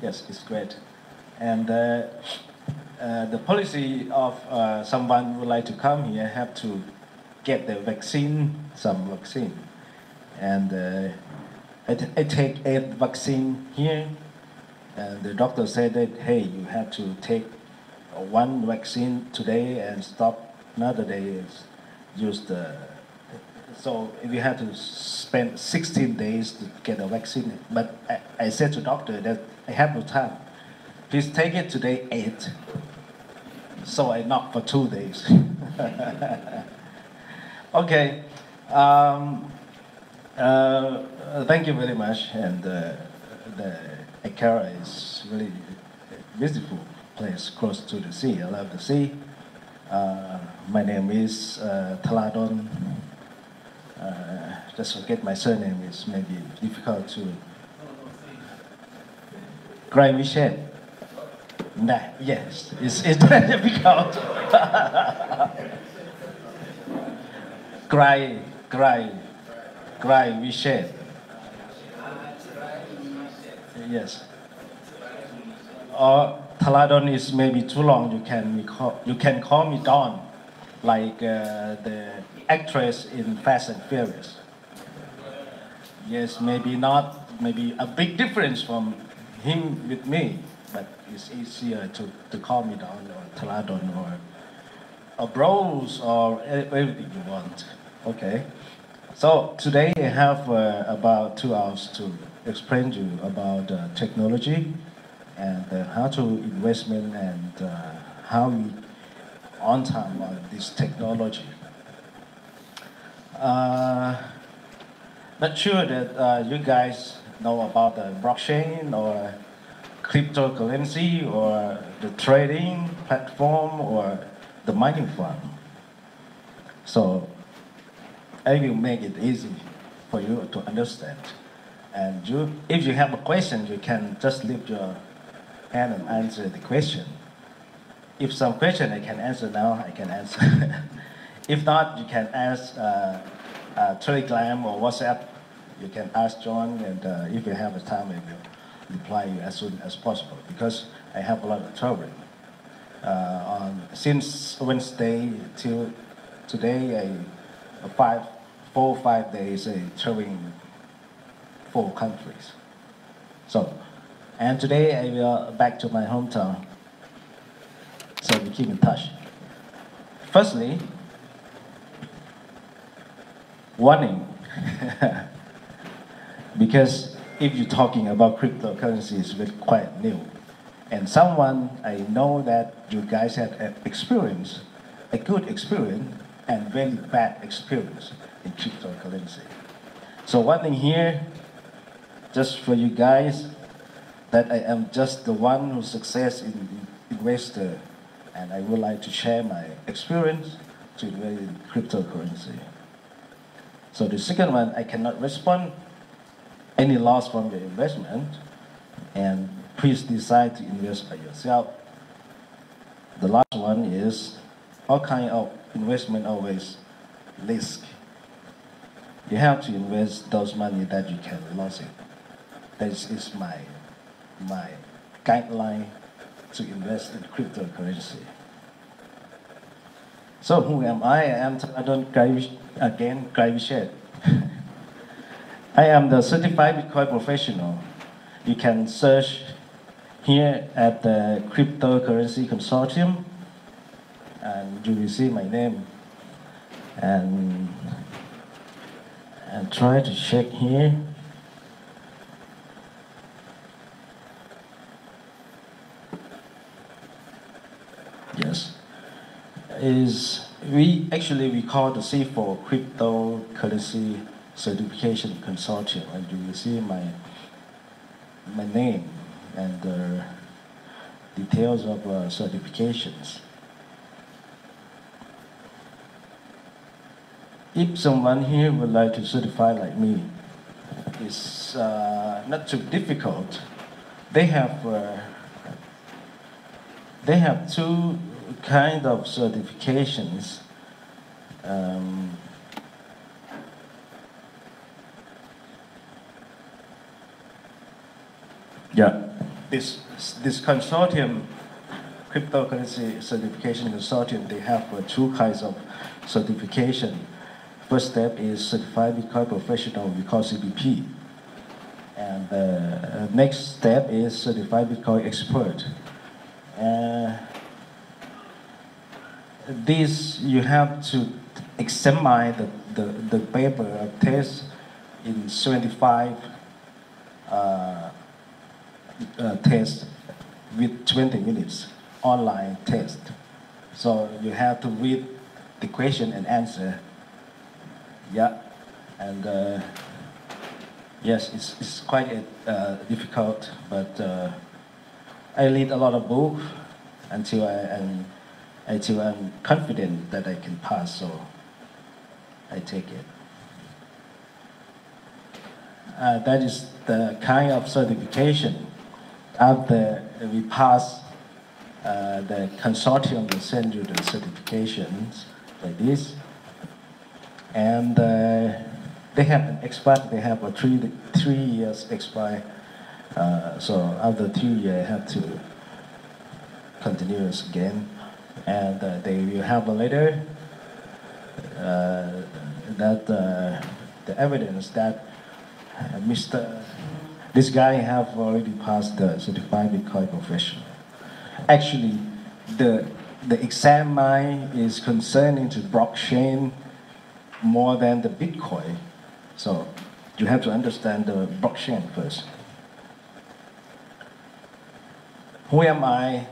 Yes, it's great. And the policy of someone who would like to come here have to get the vaccine, some vaccine. And I take 8 vaccine here, and the doctor said that, hey, you have to take one vaccine today and stop another day, use the, so we have to spend 16 days to get a vaccine. But I said to doctor that I have no time. Please take it today 8. So I knocked for 2 days. Okay. Thank you very much. And the Accra is really a beautiful place close to the sea. I love the sea. My name is Taladon. Just forget my surname. It's maybe difficult to. Gray Michel. Nah, yes, it's difficult. Gray Michel. Yes. Or Taladon is maybe too long. You can call me Don, like the actress in Fast and Furious. Yes, maybe not. Maybe a big difference from him with me, but it's easier to call me Don or Taladon or Bros or everything you want. Okay. So today I have about 2 hours to explain to you about technology and how to investment and how we on time on this technology. Not sure that you guys know about the blockchain or cryptocurrency or the trading platform or the mining farm. So I will make it easy for you to understand. And if you have a question, you can just lift your hand and answer the question. If some question I can answer now, I can answer. If not, you can ask Telegram or WhatsApp. You can ask John, and if you have the time, I will reply you as soon as possible because I have a lot of trouble. Since Wednesday till today, 4 or 5 days traveling 4 countries. So, and today I will back to my hometown. So we keep in touch. Firstly, warning. Because if you're talking about cryptocurrency, it's really quite new. And someone, I know that you guys had an experience, a good experience, and very bad experience in cryptocurrency. So one thing here, just for you guys, that I am just the one who's success in investor, and I would like to share my experience to invest in cryptocurrency. So the second one, I cannot respond any loss from your investment, and please decide to invest by yourself. The last one is all kind of investment always risk. You have to invest those money that you can lose it. This is my guideline to invest in cryptocurrency. So who am I? I am Gravishad. I am the certified Bitcoin professional. You can search here at the cryptocurrency consortium, and you will see my name. And try to check here. Yes, we call the C4 cryptocurrency certification consortium, and you will see my name and the details of certifications. If someone here would like to certify like me, it's not too difficult. They have 2 kind of certifications. Yeah, this consortium, cryptocurrency certification consortium, they have two kinds of certification. First step is certified Bitcoin professional, we call CBP. And the next step is certified Bitcoin expert. This, you have to examine the paper of test in 75 tests with 20 minutes online test. So you have to read the question and answer. Yeah, and yes, it's quite difficult, but I read a lot of books until I'm confident that I can pass, so I take it. That is the kind of certification. After we pass, the consortium will send you the certifications like this. And they have an expire, they have a three years expire. So after 3 years, I have to continue this again. And they will have a letter that the evidence that this guy have already passed the certified Bitcoin professional. Actually, the exam mine is concerning to blockchain more than the Bitcoin. So you have to understand the blockchain first. Who am I?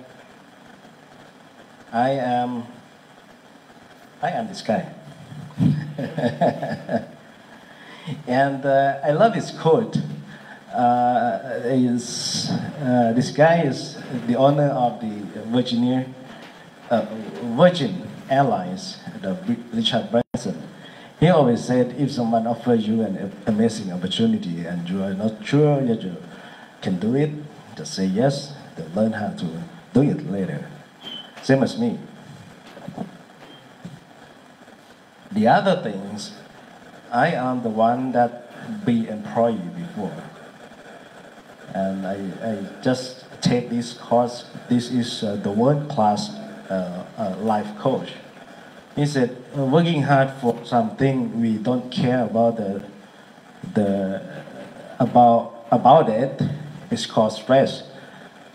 I am this guy. And I love this quote. This guy is the owner of the Virgin Airlines, Richard Branson. He always said, if someone offers you an amazing opportunity and you are not sure that you can do it, just say yes, then learn how to do it later. Same as me. The other things, I am the one that be employee before. And I just take this course. This is the world-class life coach. He said, working hard for something we don't care about about it is called stress.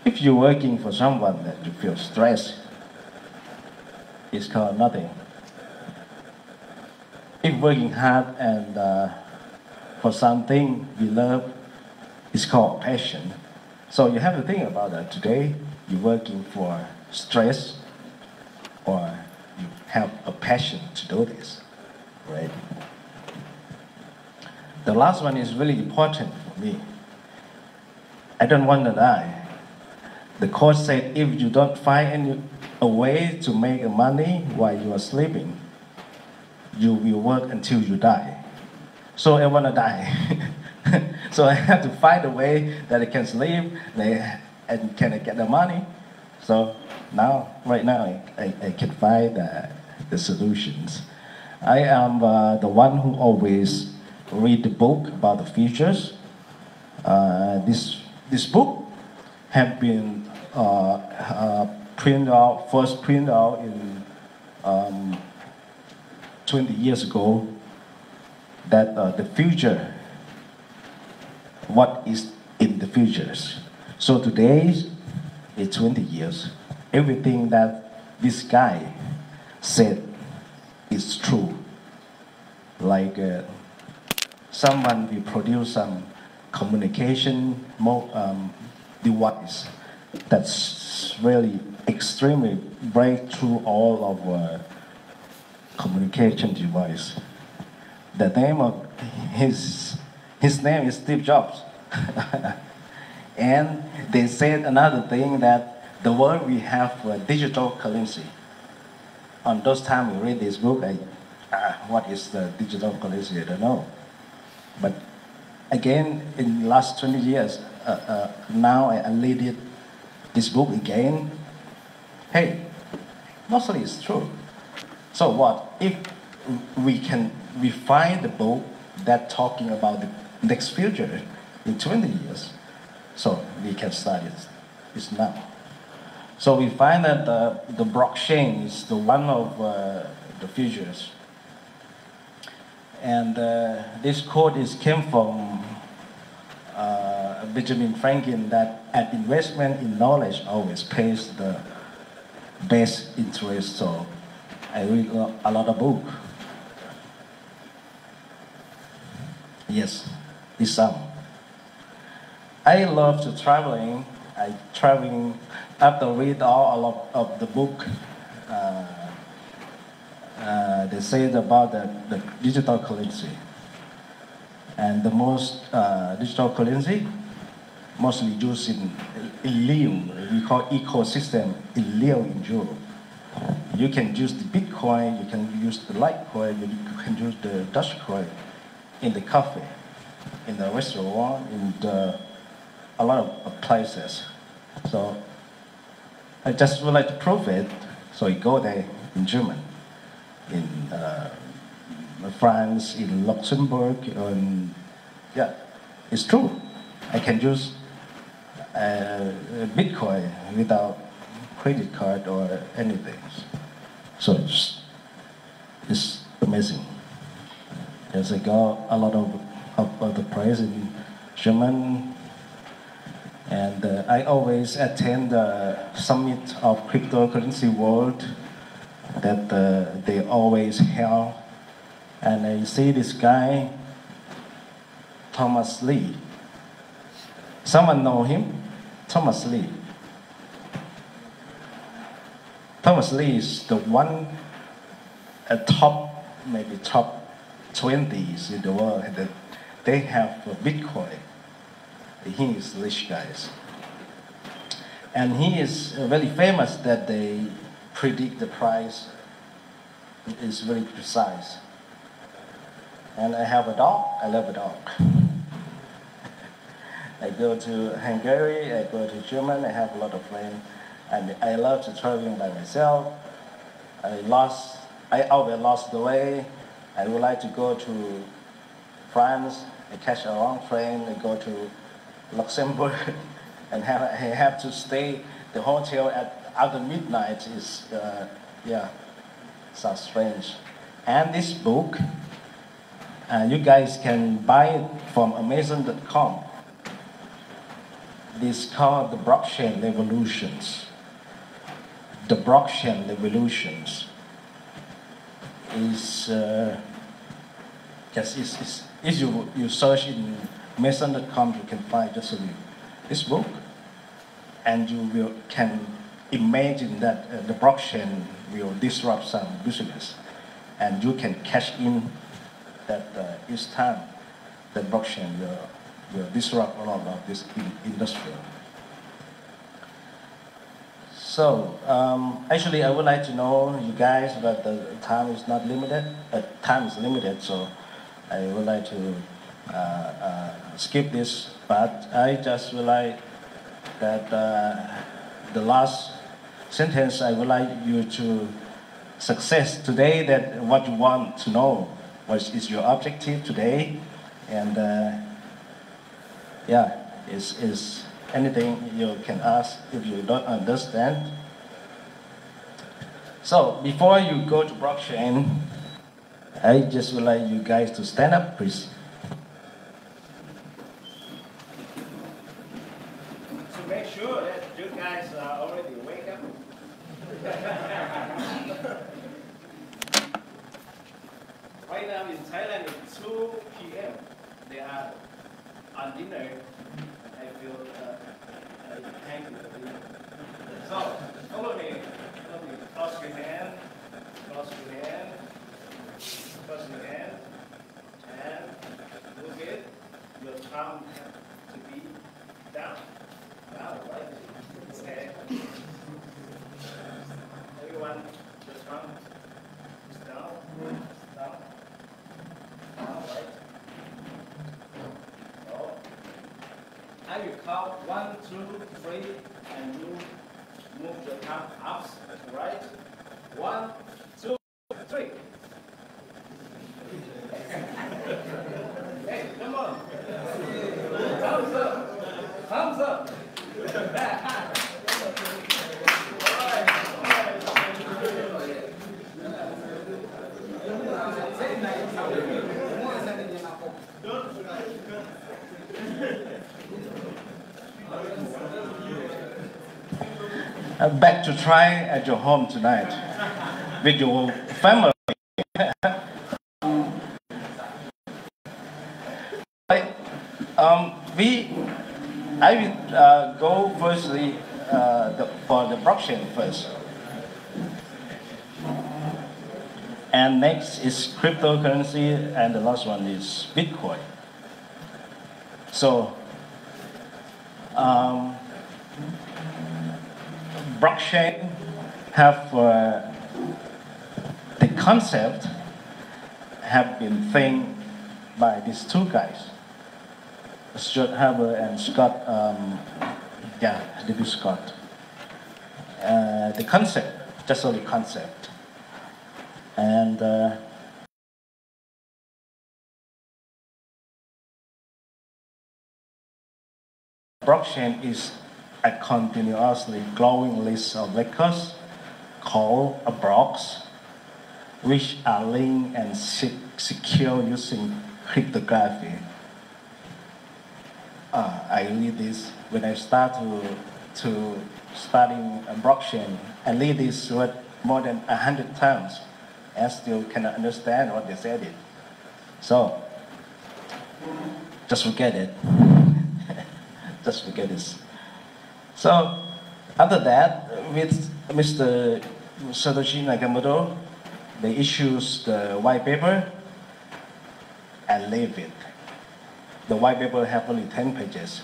If you're working for someone that you feel stressed, it's called nothing. If working hard and for something we love, it's called passion. So you have to think about that. Today, you're working for stress, or you have a passion to do this, right? The last one is really important for me. I don't want to die. The coach said, if you don't find a way to make money while you are sleeping, you will work until you die. So I want to die. So I have to find a way that I can sleep and can I get the money. So right now, I can find the solutions. I am the one who always read the book about the futures. This book have been first printed out in 20 years ago, that the future, what is in the futures. So today is 20 years. Everything that this guy said is true. Like someone will produce some communication device that's really extremely break through all of communication device. The name of his name is Steve Jobs. And they said another thing, that the world we have digital currency. On those times we read this book, what is the digital currency? I don't know. But again, in the last 20 years, now I read this book again. Hey, mostly it's true. So what if we find the book that talking about the next future in 20 years, so we can start it is now. So we find that the blockchain is the one of the futures. And this quote came from Benjamin Franklin, that an investment in knowledge always pays the best interest. So I read a lot of books. Yes, this some. I love to traveling. I traveling after read all of the book. They say about the digital currency, and the most digital currency mostly used in Lyon. We call ecosystem in Lyon in Europe. You can use the Bitcoin, you can use the Litecoin, you can use the Dogecoin in the cafe, in the restaurant, in a lot of places. So I just would like to prove it. So I go there in Germany, in France, in Luxembourg, and yeah, it's true. I can use Bitcoin without credit card or anything. So it's amazing. Yes, I got a lot of the prize in German, and I always attend the summit of cryptocurrency world that they always held, and I see this guy, Thomas Lee. Someone know him? Thomas Lee. Thomas Lee is the one at top, maybe top 20s in the world that they have Bitcoin. He is rich guys. And he is very famous that they predict the price is very precise. And I have a dog, I love a dog. I go to Hungary, I go to Germany, I have a lot of friends. And I love to traveling by myself. I always lost the way. I would like to go to France, I catch a wrong train, I go to Luxembourg, and I have to stay the hotel after midnight is, sounds strange. And this book, you guys can buy it from Amazon.com. This is called The Blockchain Revolutions. The Blockchain Revolutions is if you search in Amazon.com, you can find just this book, and you can imagine that the blockchain will disrupt some business, and you can cash in that each time the blockchain will disrupt a lot of this industry. So actually, I would like to know you guys, but the time is not limited. Time is limited, so I would like to skip this. But I just would like that the last sentence. I would like you to success today. That what you want to know, what is your objective today, and is anything you can ask if you don't understand. So before you go to blockchain, I just would like you guys to stand up, please. To make sure that you guys are already wake up. Right now in Thailand it's 2 p.m. They are on dinner. I feel thank you for dinner. So follow me. Cross your hand. Cross your hand. Cross your hand. And move it. Your thumb to be down. Down, right? Okay. Everyone, the thumb is down. Down. Down, right? So, I will count 1, 2, 3, and you move your thumb up to right. 1, 2, 3. Hey, come on. Thumbs up. Thumbs up. back to try at your home tonight with your family. Right. I will go firstly for the blockchain first. And next is cryptocurrency, and the last one is Bitcoin. So, blockchain have the concept have been think by these two guys, Stuart Haber and Scott. Scott. The concept, just only concept, and blockchain is a continuously growing list of records called blocks, which are linked and secure using cryptography. I read this when I start to studying blockchain. I read this word more than 100 times and still cannot understand what they said it. So, just forget it. Just forget this. So, after that, with Mr. Satoshi Nakamoto, they issues the white paper and leave it. The white paper have only 10 pages.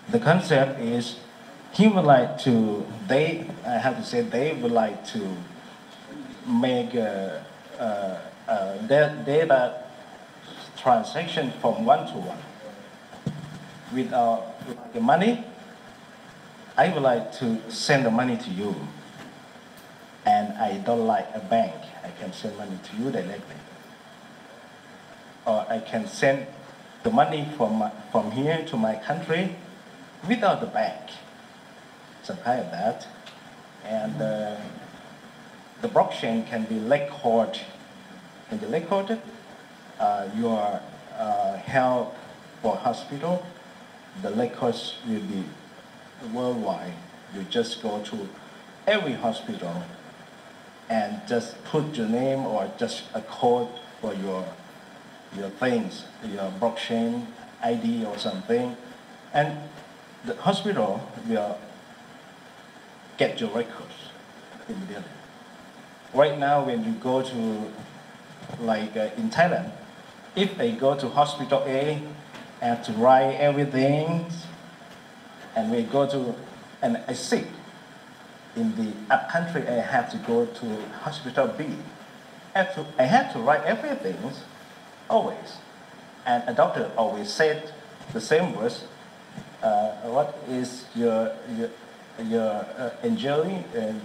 The concept is he would like to, they would like to make a data transaction from one-to-one. Without the money, I would like to send the money to you. And I don't like a bank. I can send money to you directly. Or I can send the money from here to my country without the bank. Some kind of that. And the blockchain can be recorded. When you record it, your health or hospital, the records will be worldwide. You just go to every hospital and just put your name or just a code for your things, your blockchain ID or something, and the hospital will get your records immediately. Right now, when you go to, like in Thailand, if I go to hospital A, I have to write everything, and we go to, and I sick in the up country, I have to go to hospital B. I have to write everything, always. And a doctor always said the same words, what is your injury, and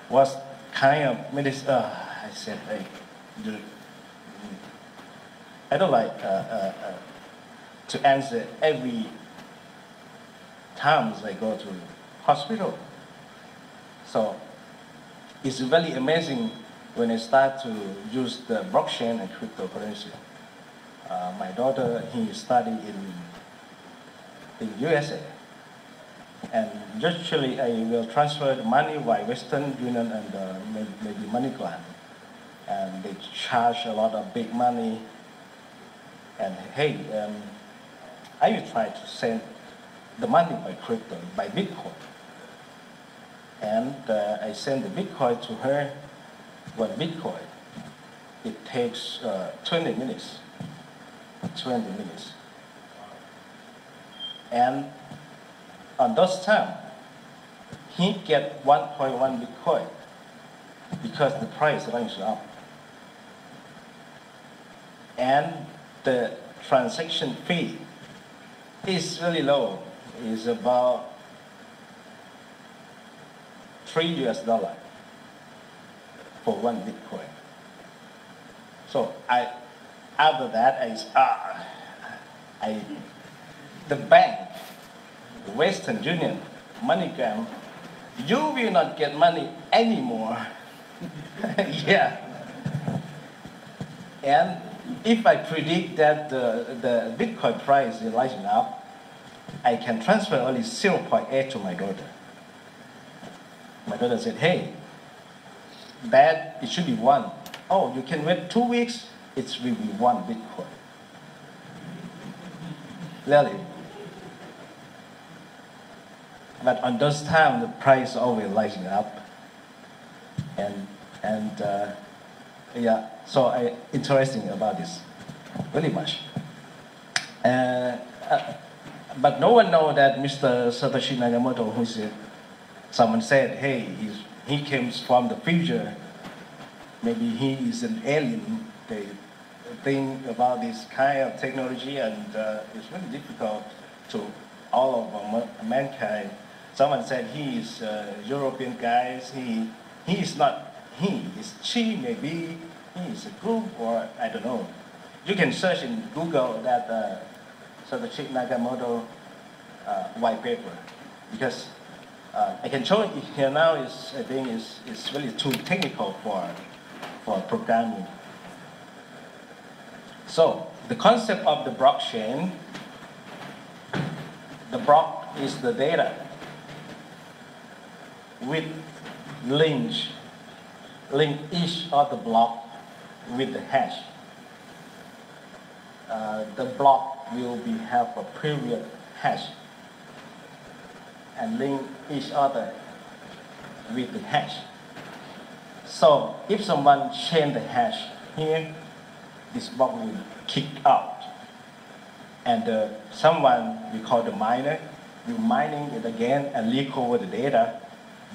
what kind of medicine, I said, I don't like to answer every time I go to hospital. So it's very amazing when I start to use the blockchain and cryptocurrency. My daughter, he studied in USA. And usually I will transfer the money by Western Union and maybe MoneyGram. And they charge a lot of big money. And hey, I will try to send the money by crypto, by Bitcoin. And I send the Bitcoin to her. One Bitcoin, it takes 20 minutes. 20 minutes. And on those time, he get 1.1 Bitcoin because the price runs up. And the transaction fee is really low. It's about $3 for one Bitcoin. So after that, the bank, the Western Union, MoneyGram, you will not get money anymore. Yeah. And if I predict that the Bitcoin price is rising up, I can transfer only 0.8 to my daughter. My daughter said, hey, Dad, it should be 1. Oh, you can wait 2 weeks, it will be 1 Bitcoin. Really. But on those times, the price always rising up. Yeah, so I interesting about this, really much. But no one know that Mr. Satoshi Nakamoto, someone said, hey, he came from the future. Maybe he is an alien. They think about this kind of technology, and it's really difficult to all of mankind. Someone said he is a European guy. He is not. He is she. Maybe he is a group, or I don't know. You can search in Google that Satoshi Nakamoto white paper, because I can show it here now. I think it's really too technical for programming. So the concept of the blockchain, the block is the data with link each of the block with the hash. The block will have a period hash and link each other with the hash. So if someone change the hash here, this block will kick out. And someone, we call the miner, will mining it again and recover the data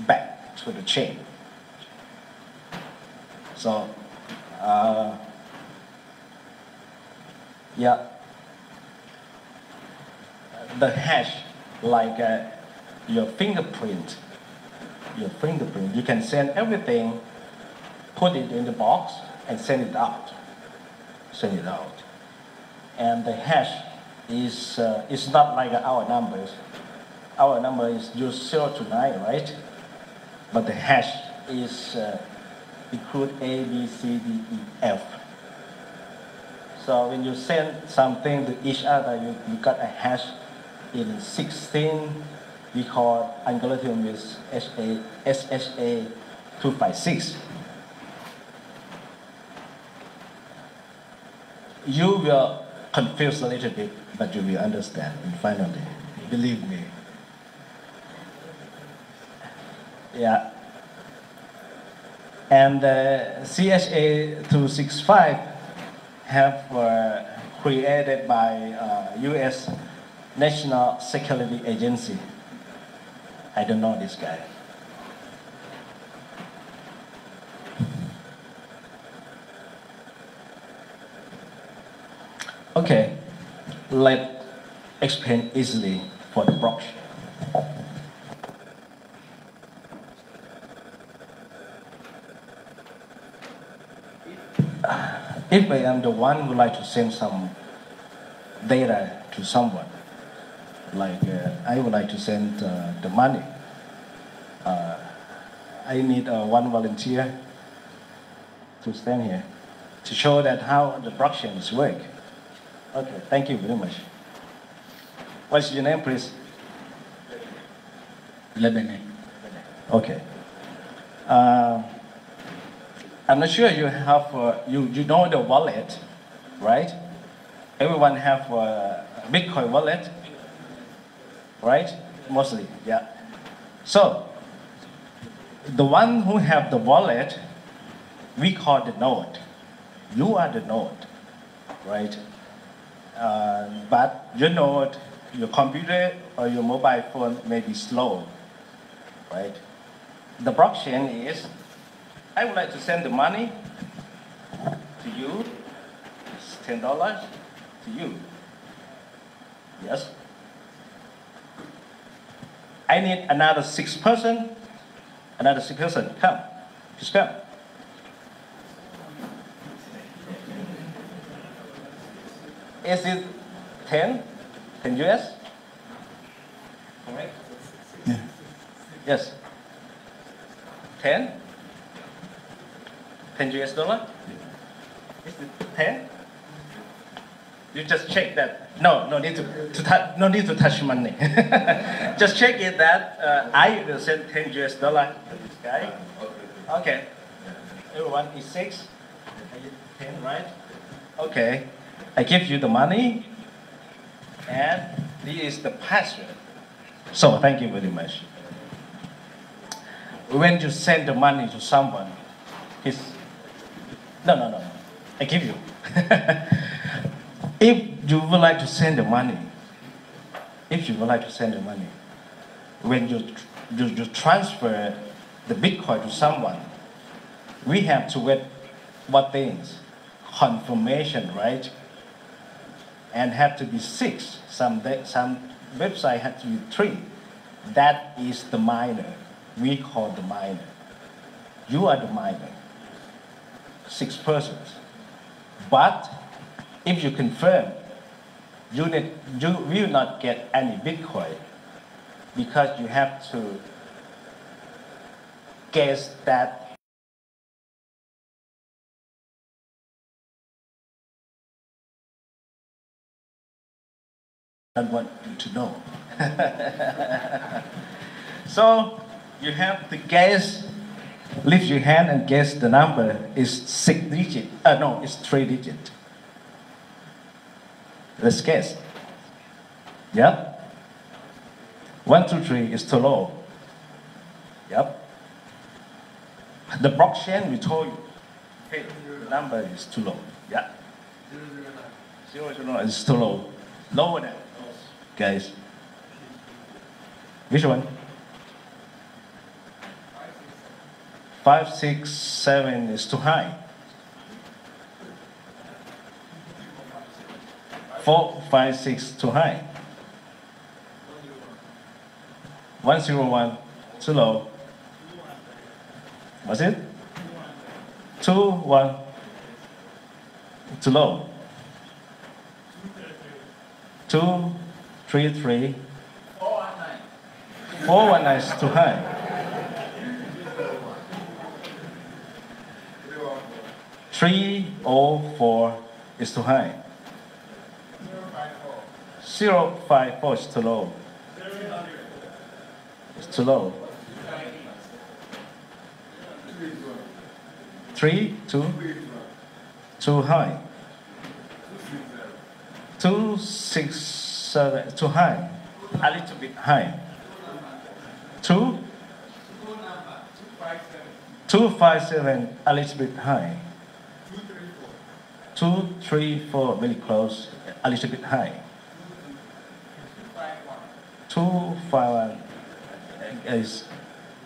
back to the chain. So, yeah, the hash, like your fingerprint, you can send everything, put it in the box, and send it out. And the hash is not like our numbers. Our number is just 0 to 9, right? But the hash is include A, B, C, D, E, F. So when you send something to each other, you got a hash in 16. We call algorithm is SHA 256. You will confuse a little bit, but you will understand finally. Believe me. Yeah. And CHA 265 have created by U.S. National Security Agency. I don't know this guy. Okay, let's explain easily for the blockchain. If I am the one who would like to send some data to someone, like I would like to send the money, I need one volunteer to stand here to show that how the blockchains work. Okay, thank you very much. What's your name, please? Lebene. Okay. I'm not sure you have, you know the wallet, right? Everyone have a Bitcoin wallet, right? Mostly, yeah. So, the one who have the wallet, we call the node. You are the node, right? But your node, your computer or your mobile phone may be slow, right? The blockchain is, I would like to send the money to you. It's $10 to you. Yes. I need another 6 person. Another 6 person. Come. Just come. Is it 10? 10 US? Correct? Yeah. Yes. 10? 10 US dollar? Is it 10? You just check that. No need to touch. No need to touch money. Just check it that I will send $10 to this guy. Okay. Everyone is 6. 10, right? Okay. I give you the money, and this is the password. So thank you very much. When you send the money to someone, no. I give you. If you would like to send the money, when you transfer the Bitcoin to someone, we have to wait what things? Confirmation, right? And have to be 6. Some website have to be 3. That is the miner. We call the miner. You are the miner. 6 persons. But if you confirm, you will not get any Bitcoin because you have to guess that I want you to know. So you have to guess, lift your hand and guess the number is 6 digit. No, it's 3 digit. Let's guess. Yep. 1, 2, 3 is too low. Yep. The blockchain we told you, hey, the number is too low. Yeah. 009 is too low. Lower than those guys. Which one? 5, 6, 7 is too high. 4, 5, 6 too high. 101 too low. What's it? 2, 1 too low. 2, 3, 3. 419 is too high. 304 is too high. 054 is too low. It's too low. 3, 2, too high. 2, 6, 7, too high. A little bit high. 2, 257, a little bit high. 2, 3, 4, very close, a little bit high. 2, 5, 1 is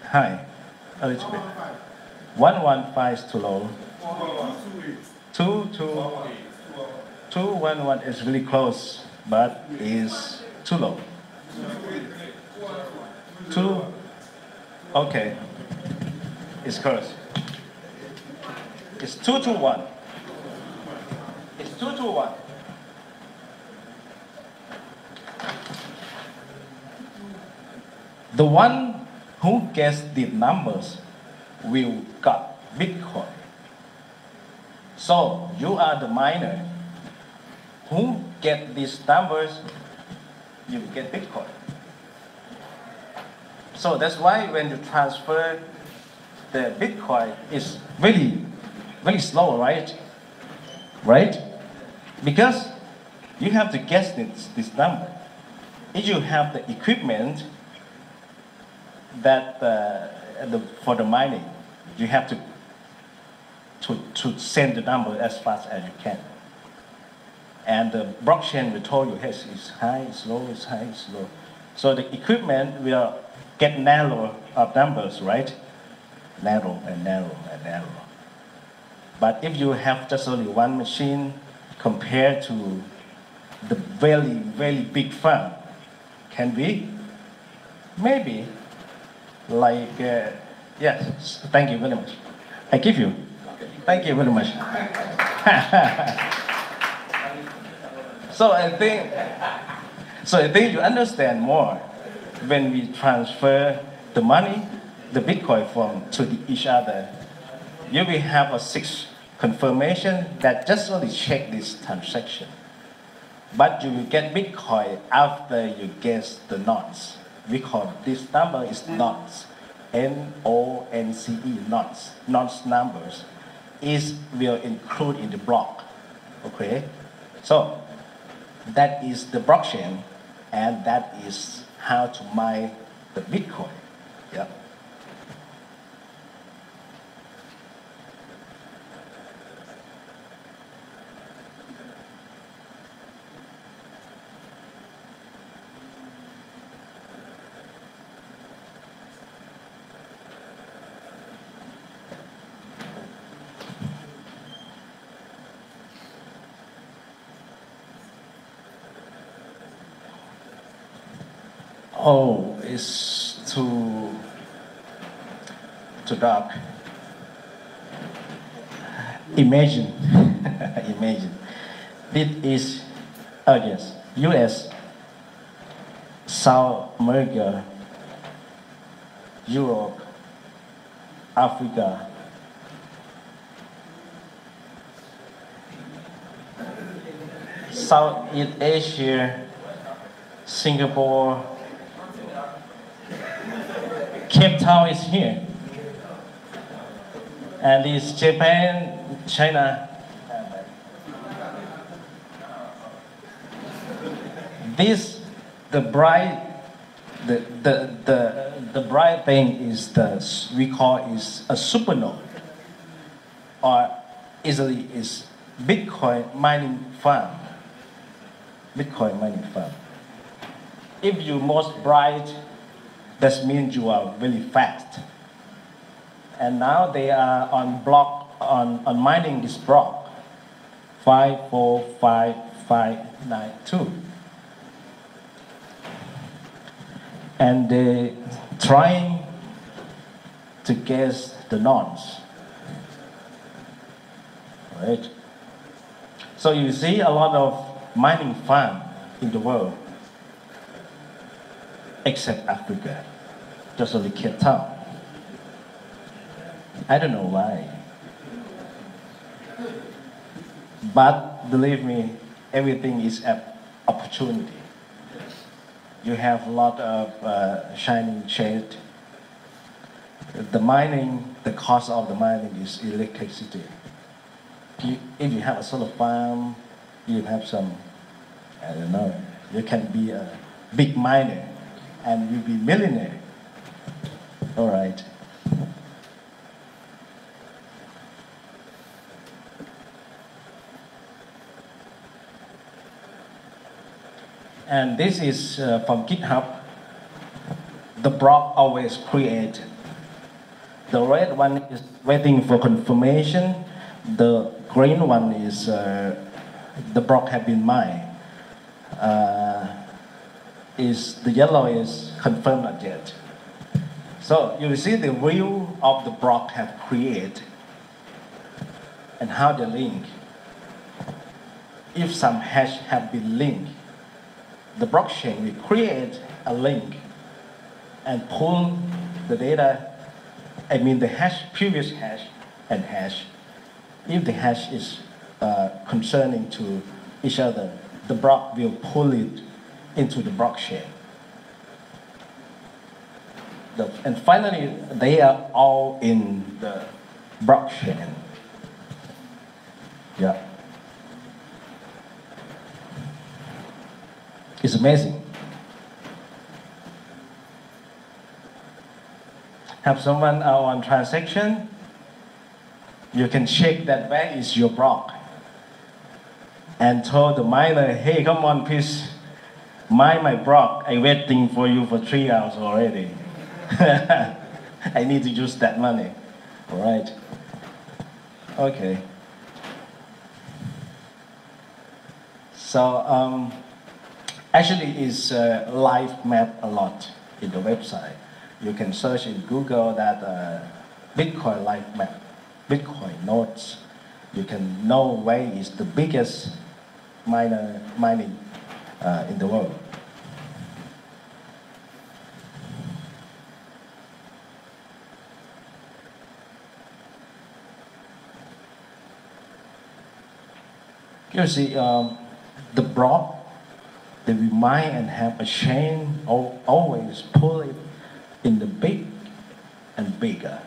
high, a little bit. 115 is too low. 2, 211 is really close, but is too low. 2, okay, it's close. It's 221. It's 221. The one who gets the numbers will got Bitcoin. So you are the miner who get these numbers, you get Bitcoin. So that's why when you transfer the Bitcoin, it's very, very slow, right? Right? Because you have to guess this number. If you have the equipment that for the mining, you have to send the number as fast as you can. And the blockchain will tell you, yes, it's high, it's low, it's high, it's low. So the equipment will get narrow of numbers, right? Narrow and narrow and narrow. But if you have just only one machine compared to the very, very big farm, can be? Maybe. Like, yes, thank you very much. I give you. Thank you very much. So I think you understand more when we transfer the money, the Bitcoin to each other. You will have a 6 confirmation that just only check this transaction. But you will get Bitcoin after you guess the nonce. We call this number is nonce. N-O-N-C-E, nonce. Nonce numbers will include in the block. Okay? So that is the blockchain, and that is how to mine the Bitcoin. Yeah. Oh, it's too dark. Imagine, imagine. This is, oh yes, US, South America, Europe, Africa, Southeast Asia, Singapore, Cape Town is here. And it's Japan, China. This, the bright thing is we call is a supernode, or easily is Bitcoin mining farm. Bitcoin mining farm. If you most bright, that means you are very fast. And now they are on mining this block 545592. And they trying to guess the nonce. Right? So you see a lot of mining farm in the world, except Africa, just only Cape Town. I don't know why. But believe me, everything is an opportunity. You have a lot of shining shade. The mining, the cost of the mining is electricity. If you have a solar farm, you have some, I don't know, you can be a big miner and you'll be millionaire. All right. And this is from GitHub. The block always create. The red one is waiting for confirmation. The green one is the block have been mined. The yellow is confirmed not yet. So you see the view of the block have created and how they link. If some hash have been linked, the blockchain will create a link and pull the data, I mean the hash, previous hash and hash. If the hash is concerning to each other, the block will pull it into the blockchain. And finally, they are all in the blockchain. Yeah. It's amazing. Have someone on transaction, you can check that where is your block. And told the miner, hey, come on, please, mine my block. I'm waiting for you for 3 hours already. I need to use that money. All right. Okay. So, actually, it's live map a lot in the website. You can search in Google that Bitcoin live map, Bitcoin nodes. You can know where is the biggest mining in the world. You see, the block They will mine and have a chain, always pull it in the big and bigger.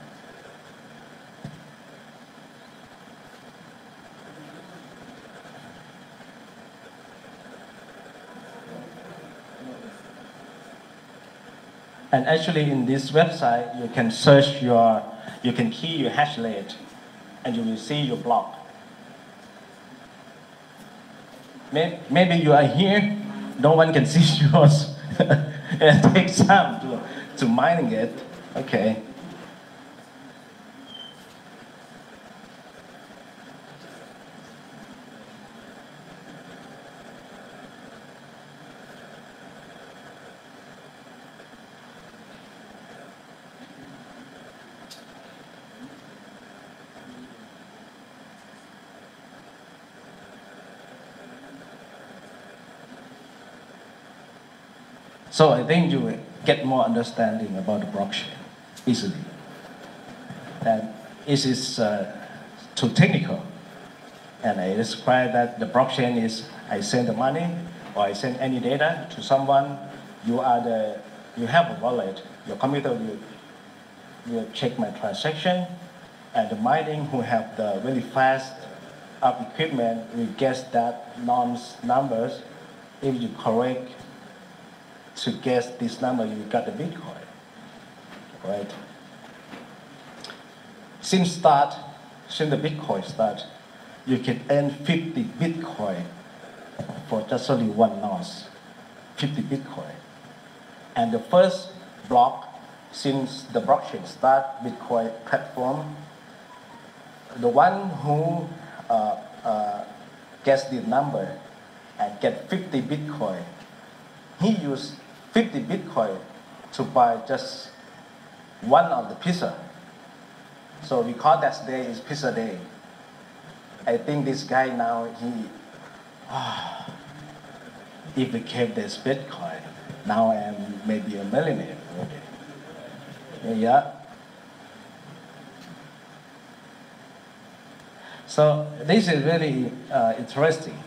And actually in this website, you can search you can key your hash rate and you will see your block. Maybe you are here, no one can see yours. It takes time to mining it. Okay. So I think you will get more understanding about the blockchain easily. And it is too technical. And I describe that the blockchain is I send the money or I send any data to someone. You have a wallet. Your computer will check my transaction, and the mining who have the really fast up equipment will guess that numbers. If you correct to guess this number, you got the Bitcoin, right? Since the Bitcoin start, you can earn 50 Bitcoin for just only 1 ounce, 50 Bitcoin. And the first block, since the blockchain start Bitcoin platform, the one who guess the number and get 50 Bitcoin, he used 50 Bitcoin to buy just one of the pizza. So we call that day is pizza day. I think this guy now, if we kept this Bitcoin, now I am maybe a millionaire already. Yeah. So this is really interesting.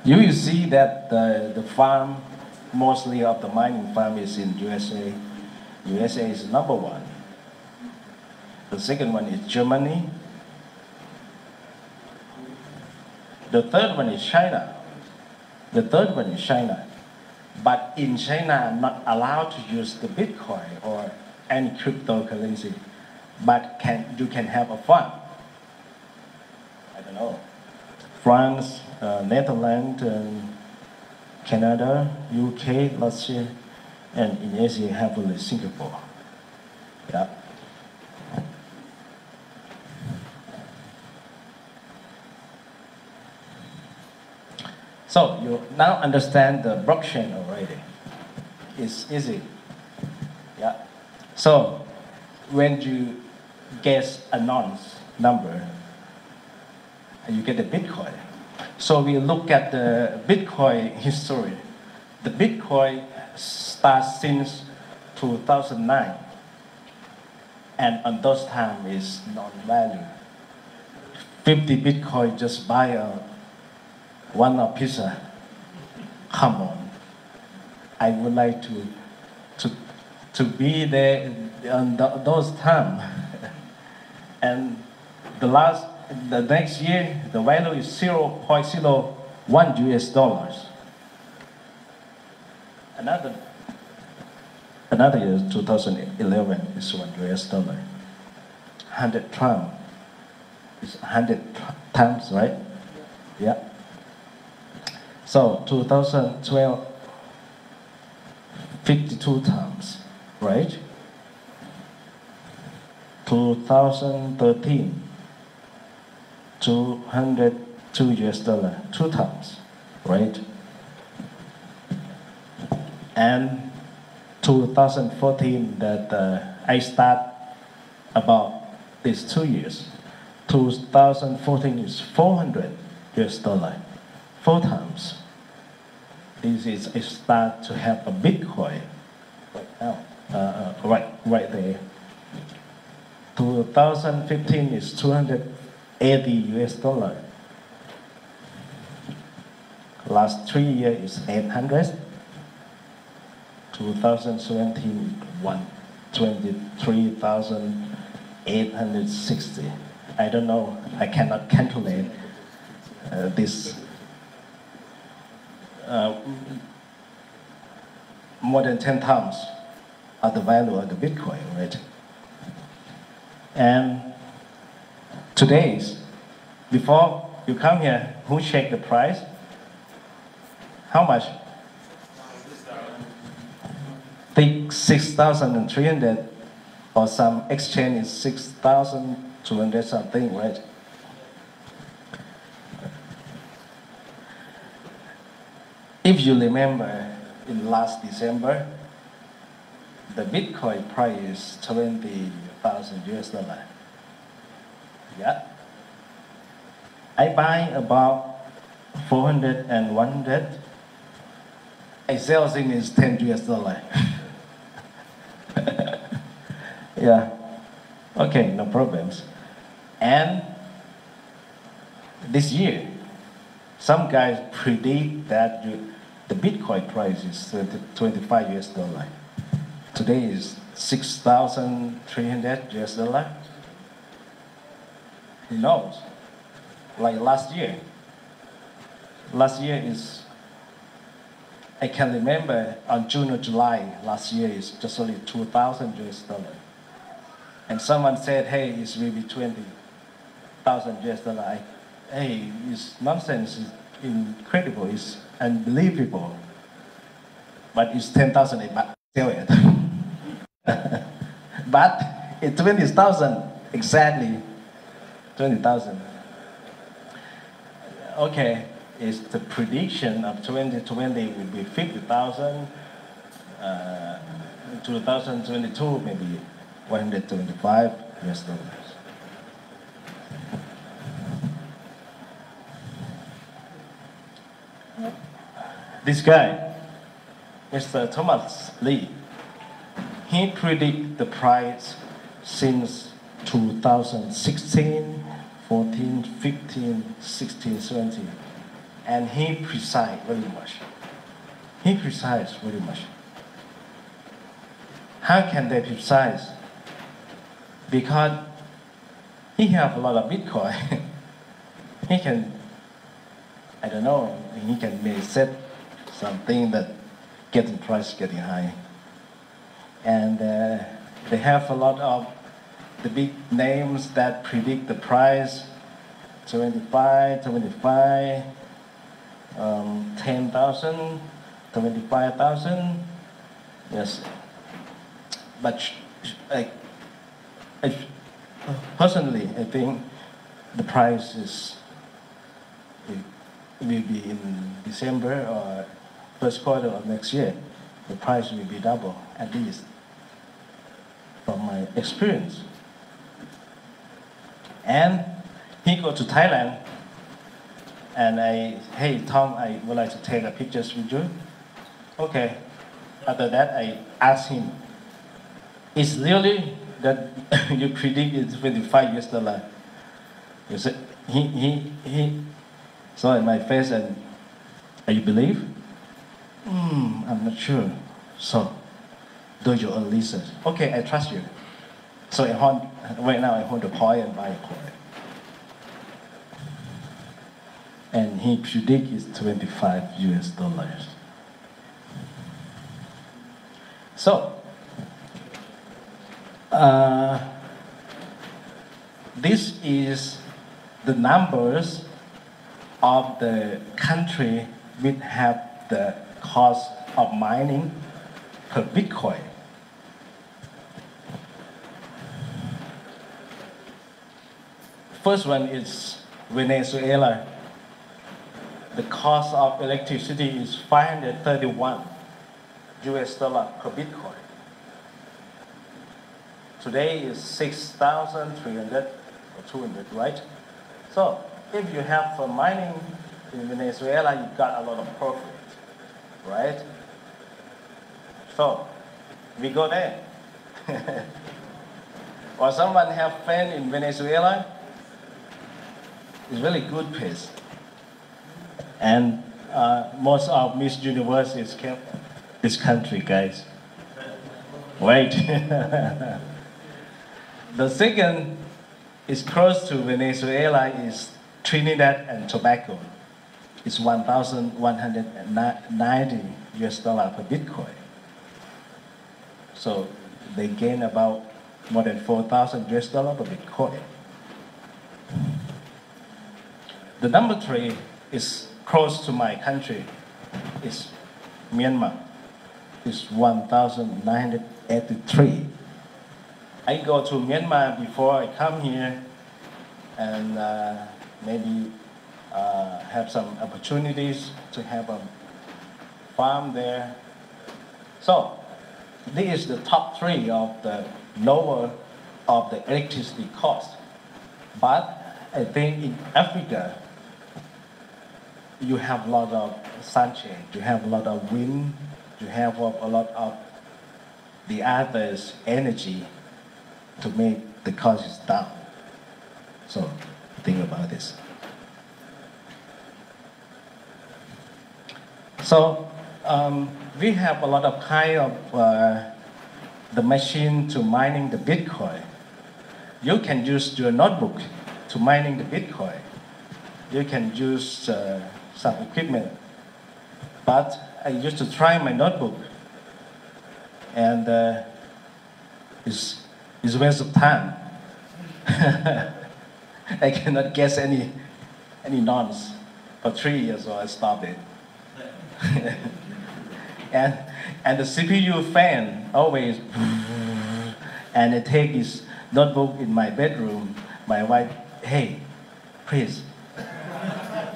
You will see that the farm, mostly of the mining farm is in USA. USA is number 1. The second one is Germany. The third one is China. But in China, I'm not allowed to use the Bitcoin or any cryptocurrency. But you can have a fund. I don't know. France, Netherlands, Canada, UK, Russia, and in Asia, heavily Singapore. Yeah. So you now understand the blockchain already. It's easy. Yeah. So when you guess a nonce number, you get the Bitcoin. So we look at the Bitcoin history. The Bitcoin starts since 2009. And on those time is non-value. 50 Bitcoin just buy one of pizza. Come on. I would like to be there on those time. And the next year, the value is 0.01 US dollars. Another year, 2011, is 1 US dollar. 100 Trump is 100 times, right? Yeah. So 2012, 52 times, right? 2013, 202 US dollar, 2 times, right? And 2014 that I start about these 2 years. 2014 is 400 US dollar, 4 times. This is a start to have a Bitcoin right now, right there. 2015 is 280 US dollar. Last 3 years is 800. 2017, 23,860. I don't know, I cannot calculate this. More than 10 times of the value of the Bitcoin, right? And today's, before you come here, who checked the price? How much? Think 6,300, or some exchange is 6,200 something, right? If you remember, in last December, the Bitcoin price is 20,000 US dollar. Yeah. I buy about 400 and 100. I sell thing is 10 US dollar. Yeah. Okay, no problems. And this year, some guys predict that the Bitcoin price is 25 US dollar. Today is 6,300 US dollar. Who knows? Like last year. Last year is, I can remember on June or July last year is just only 2,000 US dollar. And someone said, hey, it's really 20,000 US dollar. Hey, it's nonsense, it's incredible, it's unbelievable. But it's 10,000, I sell it. But it's 20,000, exactly 20,000. Okay, it's the prediction of 2020 will be 50,000, 2022 maybe 125 US dollars. This guy, Mr. Thomas Lee, he predict the price since 2016, 14, 15, 16, 17, and he precise very much. He precise very much. How can they precise? Because he have a lot of Bitcoin. He can, I don't know, he can may set something that getting price getting high. And they have a lot of the big names that predict the price, 25, 10,000, 25,000, yes. But personally, I think the price it will be in December or first quarter of next year. The price will be double, at least, from my experience. And he go to Thailand, and hey Tom, I would like to take a pictures with you. Okay. After that, I asked him, is really that you predict it's 25 US dollar? You said, he saw in my face and, you believe? I'm not sure. So, do your own research. Okay, I trust you. So right now I hold the coin and buy a coin. And he predict it's 25 US dollars. So, this is the numbers of the country which have the cost of mining per Bitcoin. First one is Venezuela. The cost of electricity is 531 US dollar per Bitcoin. Today is 6,300 or 200, right? So if you have for mining in Venezuela, you got a lot of profit, right? So we go there. Or someone have friend in Venezuela, it's really good place. And most of Miss Universe is kept this country, guys. Wait. The second is close to Venezuela is Trinidad and Tobago. It's 1,190 US dollar per Bitcoin. So they gain about more than 4,000 US dollar per Bitcoin. The number three is close to my country. It's Myanmar. It's 1,983. I go to Myanmar before I come here and maybe have some opportunities to have a farm there. So this is the top three of the lower of the electricity cost. But I think in Africa, you have a lot of sunshine, you have a lot of wind, you have a lot of the others energy to make the costs down. So think about this. So we have a lot of kind of the machine to mining the Bitcoin. You can use your notebook to mining the Bitcoin. You can use some equipment. But I used to try my notebook, and it's a waste of time. I cannot guess any nonce. For 3 years, so I stopped it. and the CPU fan always, and I take his notebook in my bedroom. My wife, hey, please,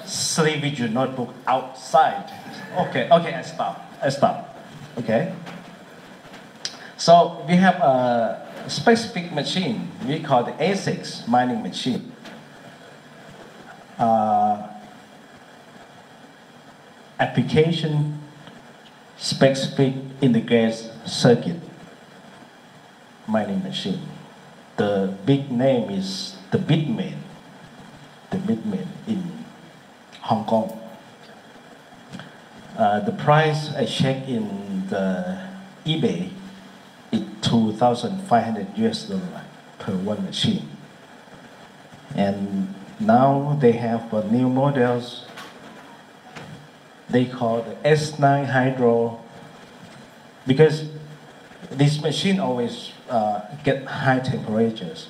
sleep with your notebook outside. Okay, I stop. Okay. So we have a specific machine we call the ASICs mining machine. Application specific integrated circuit mining machine. The big name is the Bitmain in Hong Kong. The price I checked in the eBay is 2,500 US dollar per one machine. And now they have new models. They call the S9 Hydro, because this machine always get high temperatures.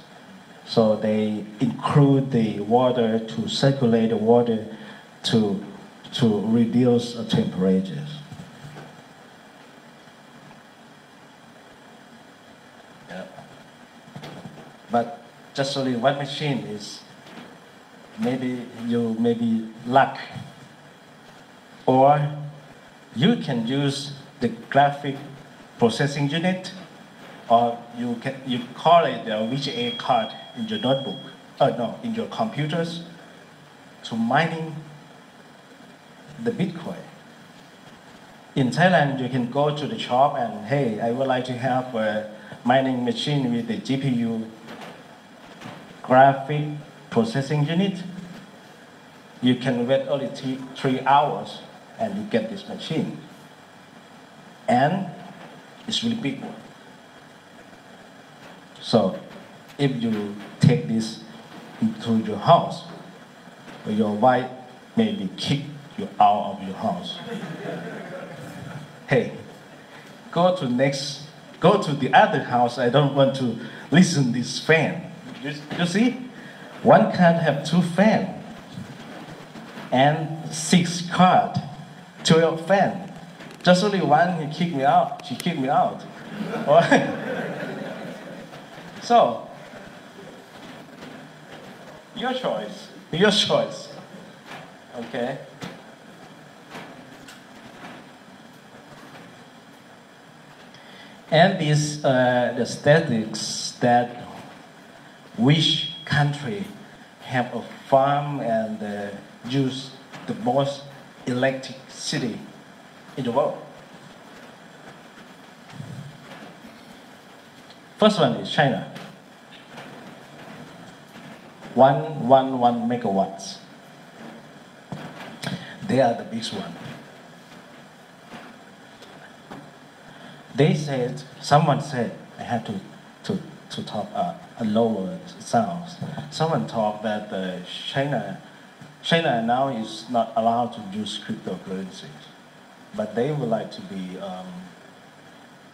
So they include the water to circulate the water to reduce the temperatures. Yeah. But just only one machine is maybe luck. Or you can use the graphic processing unit, or you call it the VGA card in your notebook, in your computers, to mining the Bitcoin. In Thailand, you can go to the shop and, hey, I would like to have a mining machine with the GPU graphic processing unit. You can wait only 3 hours and you get this machine. And it's really big one. So if you take this into your house, your wife maybe kick you out of your house. Hey, go to the other house. I don't want to listen to this fan. You see? One can't have 2 fans and 6 cards, 12 fans. Just only one, he kicked me out. She kicked me out. So, your choice. Okay. And these the statistics that which country have a farm and use the most electricity in the world. First one is China. 111 megawatts. They are the biggest one. They said, someone said, I had to talk a lower sounds. Someone talked that China now is not allowed to use cryptocurrencies, but they would like to be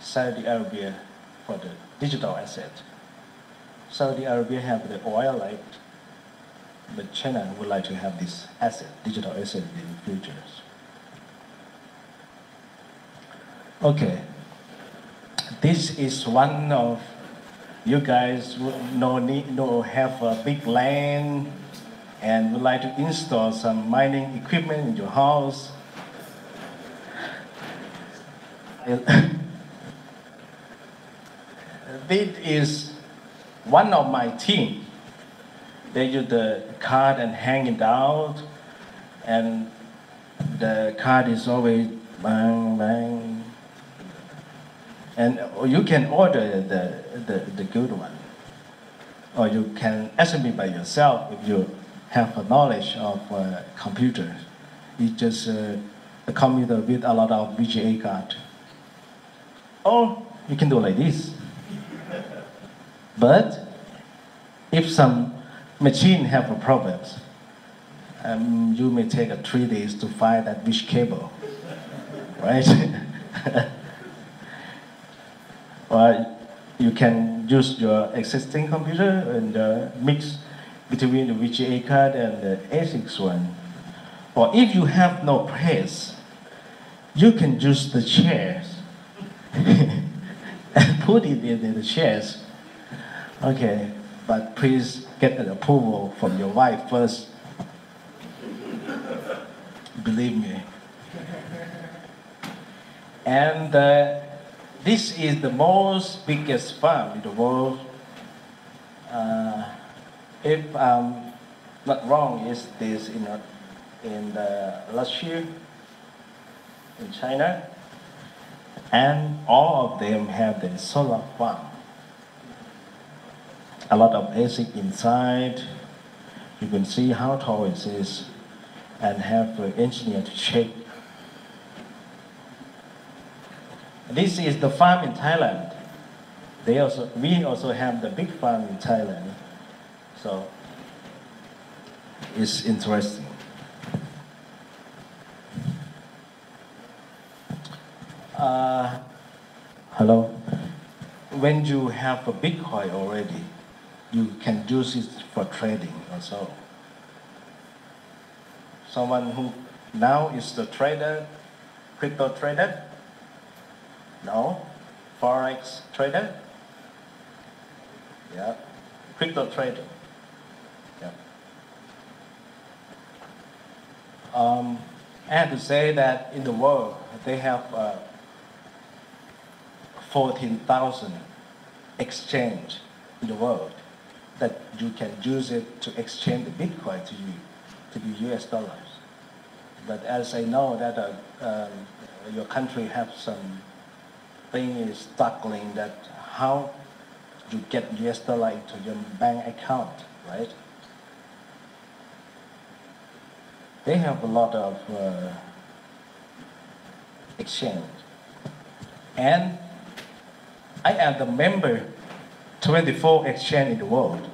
Saudi Arabia for the digital asset. Saudi Arabia have the oil right, but China would like to have this asset, digital asset in the future. Okay, this is one of you guys would have a big land and would like to install some mining equipment in your house. This is one of my team. They use the card and hang it out, and the card is always bang, bang. And you can order the good one, or you can assemble by yourself if you have a knowledge of computers. It's just a computer with a lot of VGA card. Or you can do like this. But if some machine have a problem, you may take 3 days to find that which cable, right? Or you can use your existing computer and mix between the VGA card and the ASICs one. Or if you have no place, you can use the chairs and put it in the chairs. Okay, but please get an approval from your wife first. Believe me. And this is the most biggest farm in the world. If I'm not wrong, is this in Russia, in China, and all of them have the solar farm. A lot of ASIC inside. You can see how tall it is, and have an engineer to check. This is the farm in Thailand. We also have the big farm in Thailand. So it's interesting. Hello. When you have a Bitcoin already, you can use it for trading also. Someone who now is the trader, crypto trader? No? Forex trader? Yeah. Crypto trader. Yeah. I have to say that in the world, they have 14,000 exchange in the world that you can use it to exchange the Bitcoin to the US dollars. But as I know that your country have some thing is struggling that how you get US dollar into your bank account, right? They have a lot of exchange. And I am the member 24 exchange in the world.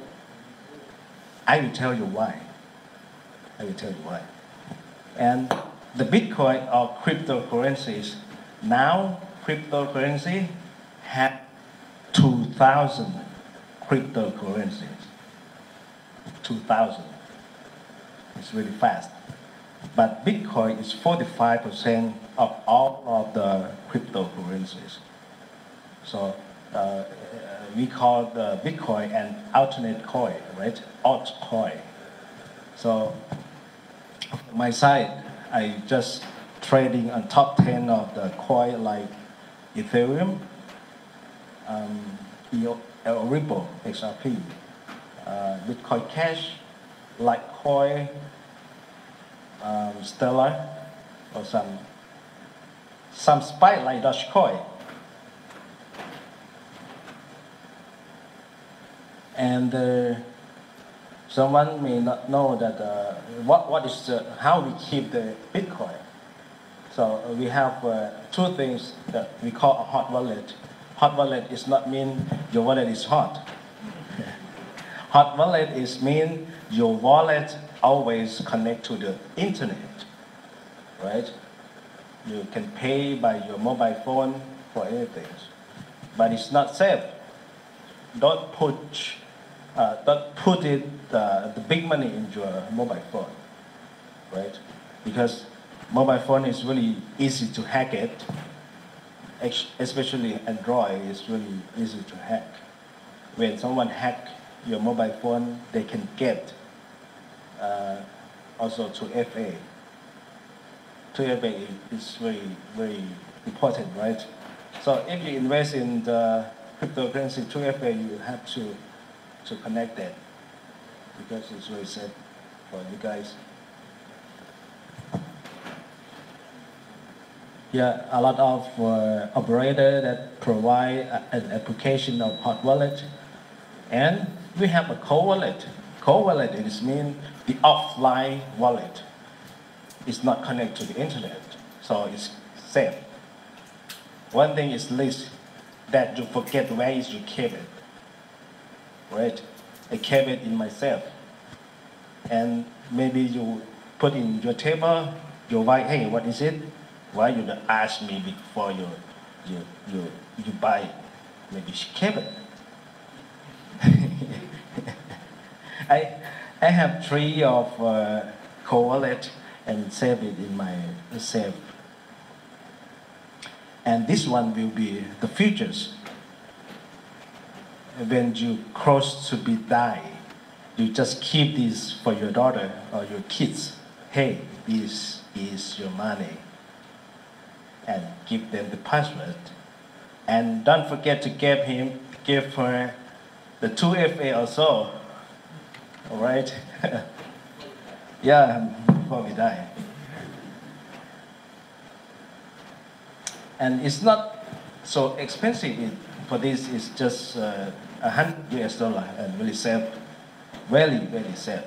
I will tell you why. I will tell you why. And the Bitcoin or cryptocurrencies, now cryptocurrency have 2,000 cryptocurrencies. 2,000. It's really fast. But Bitcoin is 45% of all of the cryptocurrencies. So we call the Bitcoin an alternate coin, right? Altcoin. So my side, I just trading on top 10 of the coin like Ethereum, Ripple, XRP, Bitcoin Cash, Litecoin, Stellar, or some spike like Dogecoin. And Someone may not know that how we keep the Bitcoin. So we have two things that we call a hot wallet. Hot wallet is not mean your wallet is hot. Hot wallet is mean your wallet always connect to the internet, right? You can pay by your mobile phone for anything, but it's not safe. Don't put the big money in your mobile phone, right? Because mobile phone is really easy to hack it, especially Android is really easy to hack. When someone hack your mobile phone, they can get also to FA. To FA is very, very important, right? So if you invest in the cryptocurrency to FA, you have to connect that because it's very safe for you guys. Yeah, a lot of operators that provide an application of hot wallet, and we have a cold wallet. Cold wallet is mean the offline wallet. It's not connected to the internet, so it's safe. One thing is least that you forget where is you keep it, right? I kept it in myself, and maybe you put in your table, you write, hey, what is it? Why you don't ask me before you buy it? Maybe she kept it. I have 3 of co-wallet and save it in my safe. And this one will be the futures. When you close to be die, you just keep this for your daughter or your kids. Hey, this is your money. And give them the password. And don't forget to give her the 2FA also. All right? Yeah, before we die. And it's not so expensive. For this, it's just $100 and really safe. Very, very safe.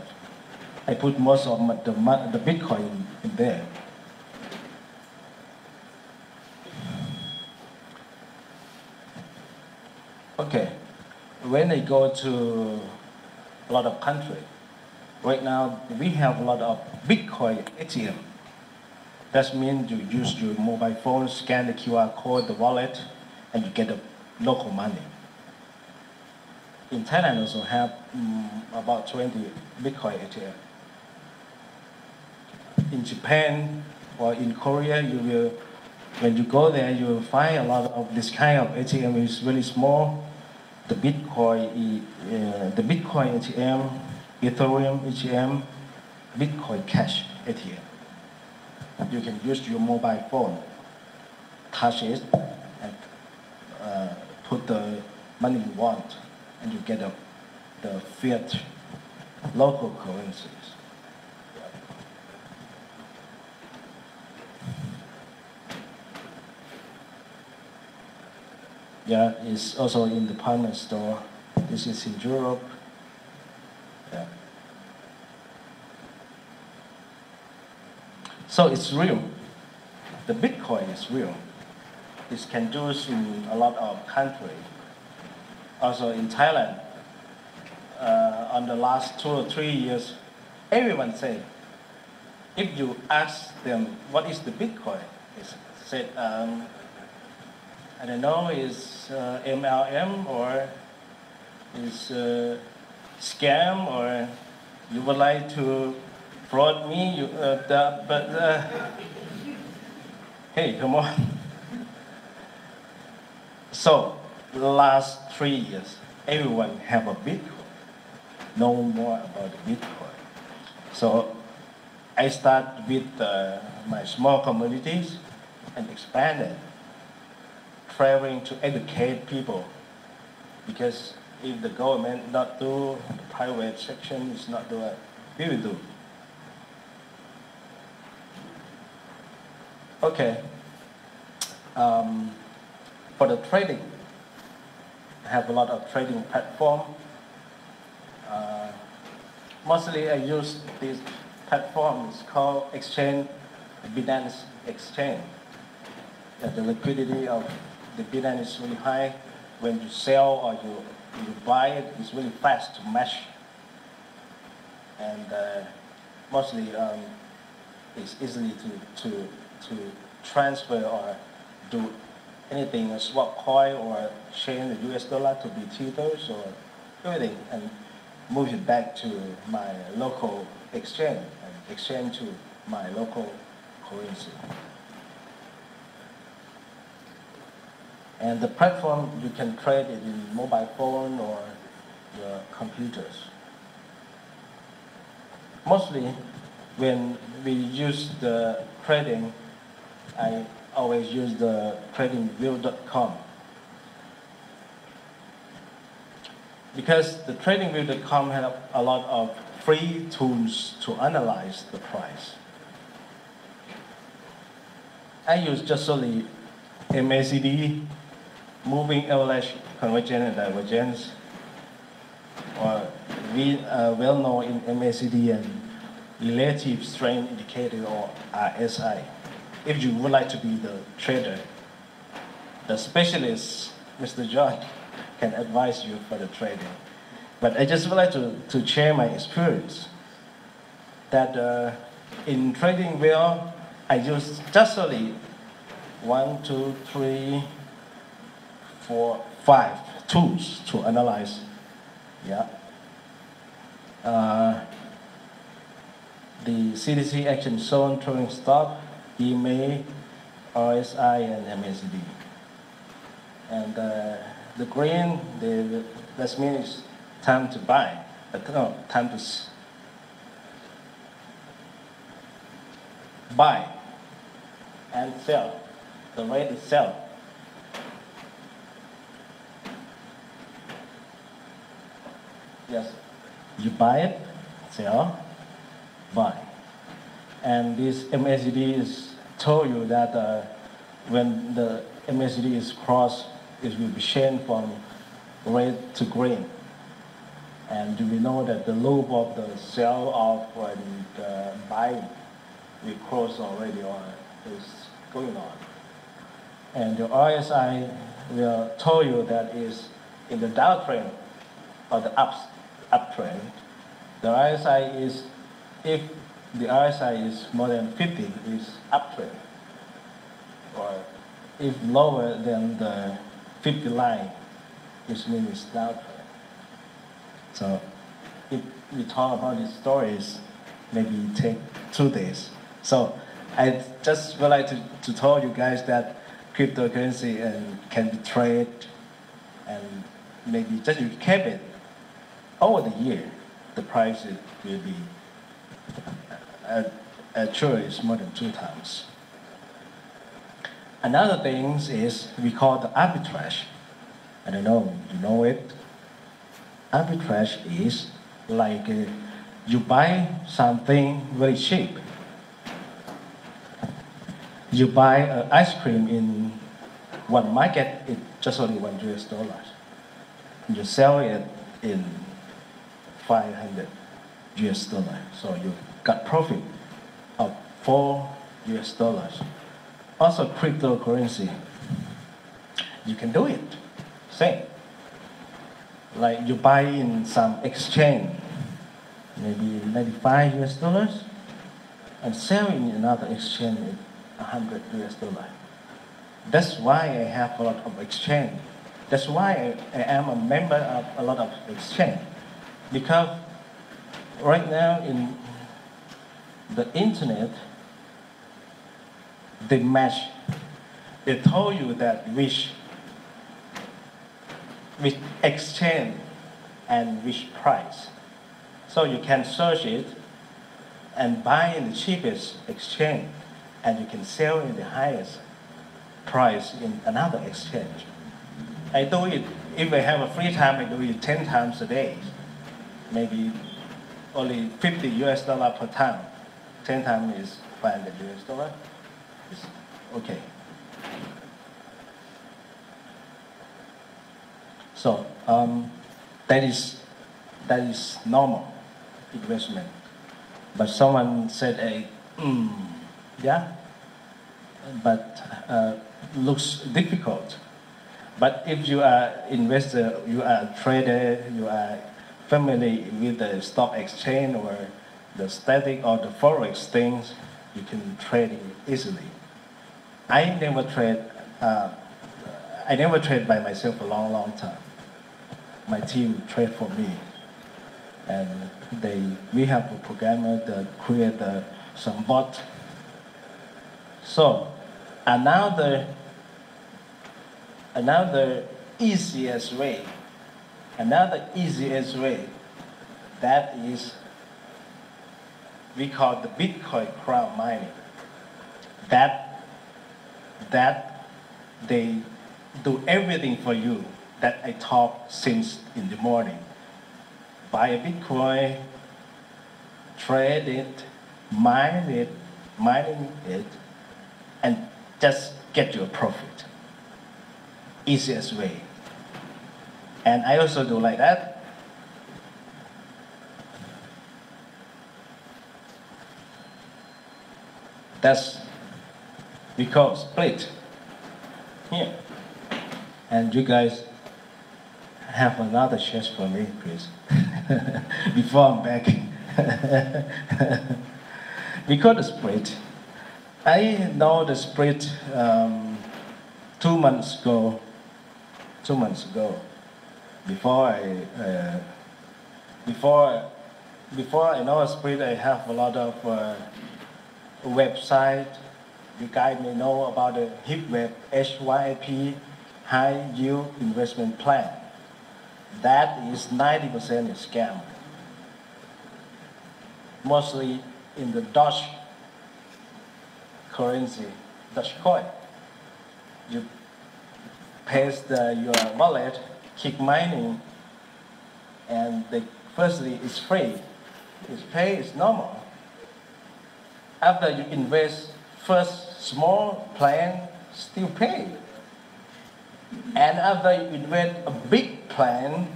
I put most of the Bitcoin in there. Okay, when I go to a lot of countries, right now we have a lot of Bitcoin ATM. That means you use your mobile phone, scan the QR code, the wallet, and you get the local money. In Thailand also have about 20 Bitcoin ATM. In Japan or in Korea, when you go there, you will find a lot of this kind of ATM is really small. The Bitcoin ATM, Ethereum ATM, Bitcoin Cash ATM. You can use your mobile phone, touch it, and put the money you want, and you get the fiat local currencies. Yeah, it's also in the department store. This is in Europe. Yeah. So it's real. The Bitcoin is real. It can do in a lot of countries. Also in Thailand, on the last 2 or 3 years, everyone said, if you ask them what is the Bitcoin, they said, I don't know, is MLM or is scam, or you would like to fraud me, hey, come on. So, the last 3 years, everyone have a Bitcoin, know more about the Bitcoin. So, I start with my small communities and expanded, traveling to educate people, because if the government not do, the private section is not do it, we will do. Okay. For the trading, I have a lot of trading platform. Mostly I use this platform. It's called Exchange, Binance Exchange. The liquidity of the Binance is really high. When you sell or you buy it, it's really fast to match. And mostly it's easily to transfer or do anything, a swap coin or change the US dollar to be Tethers or everything, and move it back to my local exchange and exchange to my local currency. And the platform, you can trade it in mobile phone or your computers. Mostly, when we use the trading, I always use the tradingview.com. Because the tradingview.com have a lot of free tools to analyze the price. I use just only MACD, moving average convergence and divergence, or we well known in MACD and relative strength indicator or RSI. If you would like to be the trader, the specialist, Mr. John, can advise you for the trading. But I just would like to share my experience that in trading wheel, I use just only 1, 2, 3, 4, 5 tools to analyze. Yeah. The CDC action zone, trailing stop, EMA, RSI, and MACD. And the green, that means time to buy. No, time to buy and sell. The red is sell. Yes, you buy it, sell, buy. And this MACD is told you that when the MACD is crossed, it will be changed from red to green. And we know that the loop of the sell off and the buy will cross already or is going on. And the RSI will tell you that is in the downtrend or the uptrend. The RSI is, if the RSI is more than 50, is uptrend. Or if lower than the 50 line, which means it's downtrend. So if we talk about these stories, maybe take 2 days. So I just would like to tell you guys that cryptocurrency can be traded, and maybe just you keep it over the year, the price will be actually is more than 2 times. Another thing is we call the arbitrage. I don't know, you know it? Arbitrage is like you buy something very cheap. You buy ice cream in one market, it's just only $1 US. You sell it in 500 US dollars. So you got profit of $4 US. Also cryptocurrency, you can do it, same. Like you buy in some exchange, maybe 95 US dollars, and sell in another exchange at 100 US dollars. That's why I have a lot of exchange. That's why I am a member of a lot of exchange. Because right now in the internet, they match, they told you that which exchange and which price. So you can search it and buy in the cheapest exchange, and you can sell in the highest price in another exchange. I do it, if I have a free time, I do it 10 times a day. Maybe only 50 US dollar per time. 10 times is 500 US dollar. It's okay. So that is normal. investment. But someone said, yeah, but looks difficult. But if you are investor, you are a trader, you are familiar with the stock exchange or the static or the forex things, you can trade it easily. I never trade. I never trade by myself a long time. My team trade for me, and we have a programmer that create some bot. So another easiest way, that is we call the Bitcoin crowd mining. That they do everything for you that I talk since in the morning. Buy a Bitcoin, trade it, mining it, and just get your profit. Easiest way. And I also do like that. That's because Splitt here. And you guys have another chance for me, please. Before I'm back. Because the Splitt, I know the Splitt 2 months ago. 2 months ago, before I know Splitt, I have a lot of website. You guys may know about the HIP web, HYP, High Yield Investment Plan. That is 90% is scam. Mostly in the Dutch currency, Dutch coin. You paste your wallet, keep mining, and firstly it's free. It's pay is normal. After you invest first small plan, still pay. And after you invest a big plan,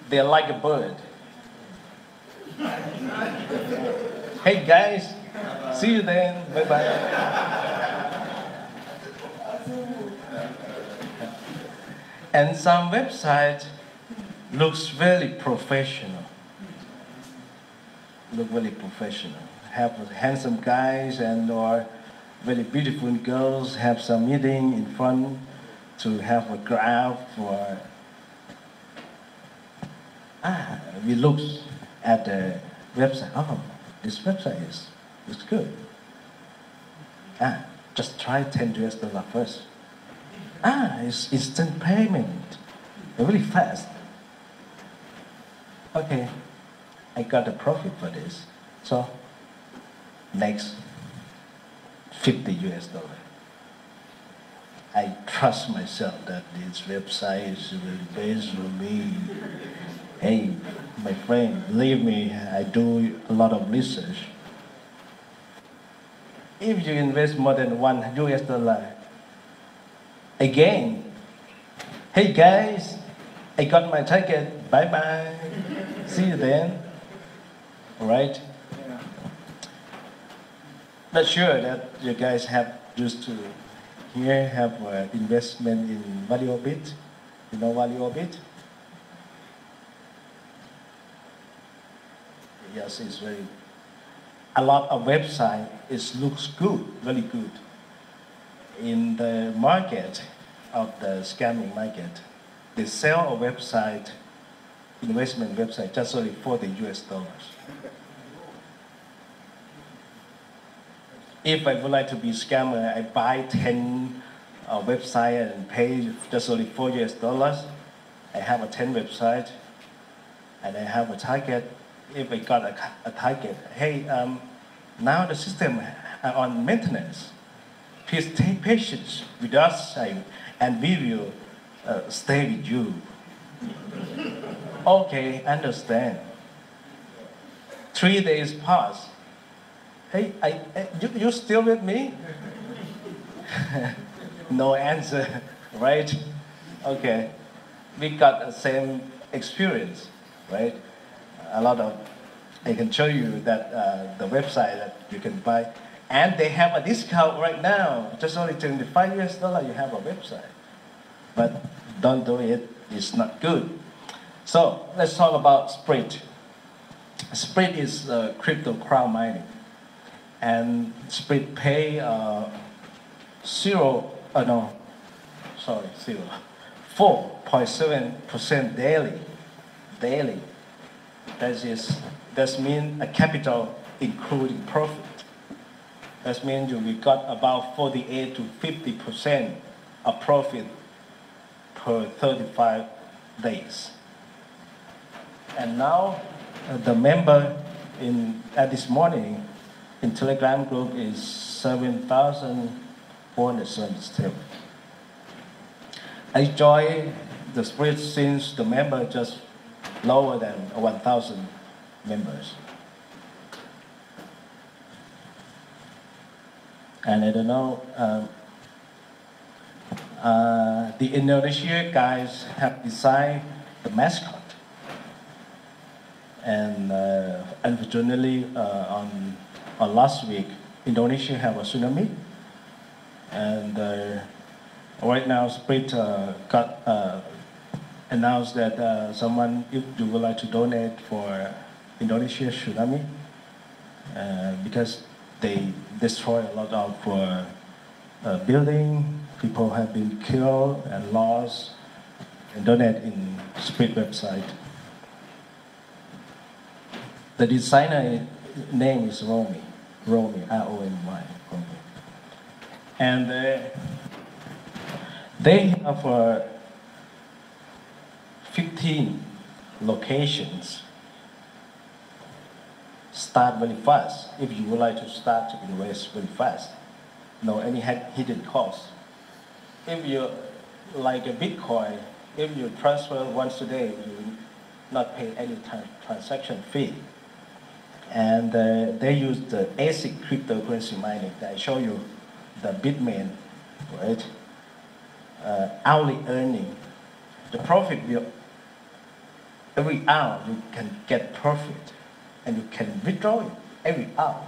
they're like a bird. Hey guys, see you then. Bye bye. And some website looks very professional. Look very professional. Have handsome guys and or very beautiful girls have some meeting in front to have a graph for. We look at the website. Oh, this website is good. Just try $10 first. It's instant payment. Really fast. Okay, I got a profit for this. So, next, $50. I trust myself that this website is really based on me. Hey, my friend, believe me, I do a lot of research. If you invest more than $1, again, hey guys, I got my ticket, bye-bye. See you then. All right? Yeah. Not sure that you guys have used to here have investment in value bit. You know value bit? Yes, it's very. A lot of website. It looks good, really good. In the market of the scamming market, they sell a website, investment website, just only $40. If I would like to be a scammer, I buy 10 website and pay just only $4. I have a 10 website, and I have a target. If I got a target, hey, now the system are on maintenance. Please take patience with us, and we will stay with you. Okay, understand. 3 days pass. Hey, you still with me? No answer, right? Okay, we got the same experience, right? a lot of, I can show you that the website that you can buy. And they have a discount right now, just only $25 you have a website. But don't do it, it's not good. So let's talk about Splitt. Splitt is crypto crowd mining. And Splitt pay 4.7% daily. That means a capital including profit. That means we got about 48 to 50% of profit per 35 days. And now the member at this morning in Telegram group is 7,477. I joined the Splitt since the member just lower than 1,000 members. And I don't know, the Indonesia guys have designed the mascot. And unfortunately, on last week, Indonesia have a tsunami. And right now, Splitt got announced that someone, if you would like to donate for Indonesia tsunami, because they destroy a lot of building, people have been killed and lost, and donate in Splitt website. The designer name is Romy, R-O-M-Y. And they have 15 locations. Start very fast if you would like to start to invest very fast. No any hidden costs. If you like a Bitcoin, if you transfer once a day, you will not pay any transaction fee. And they use the ASIC cryptocurrency mining. I show you the Bitmain, right? Hourly earning. The profit will, every hour you can get profit, and you can withdraw it every hour.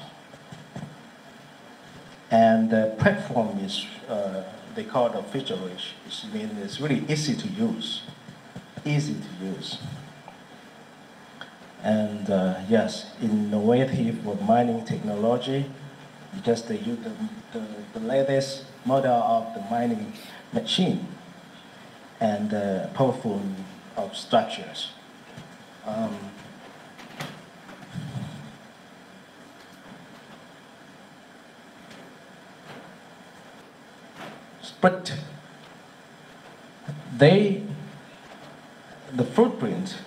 And the platform is, they call it feature-rich. It means it's really easy to use. And yes, innovative for mining technology, because they use the latest model of the mining machine and powerful of structures. But the footprint,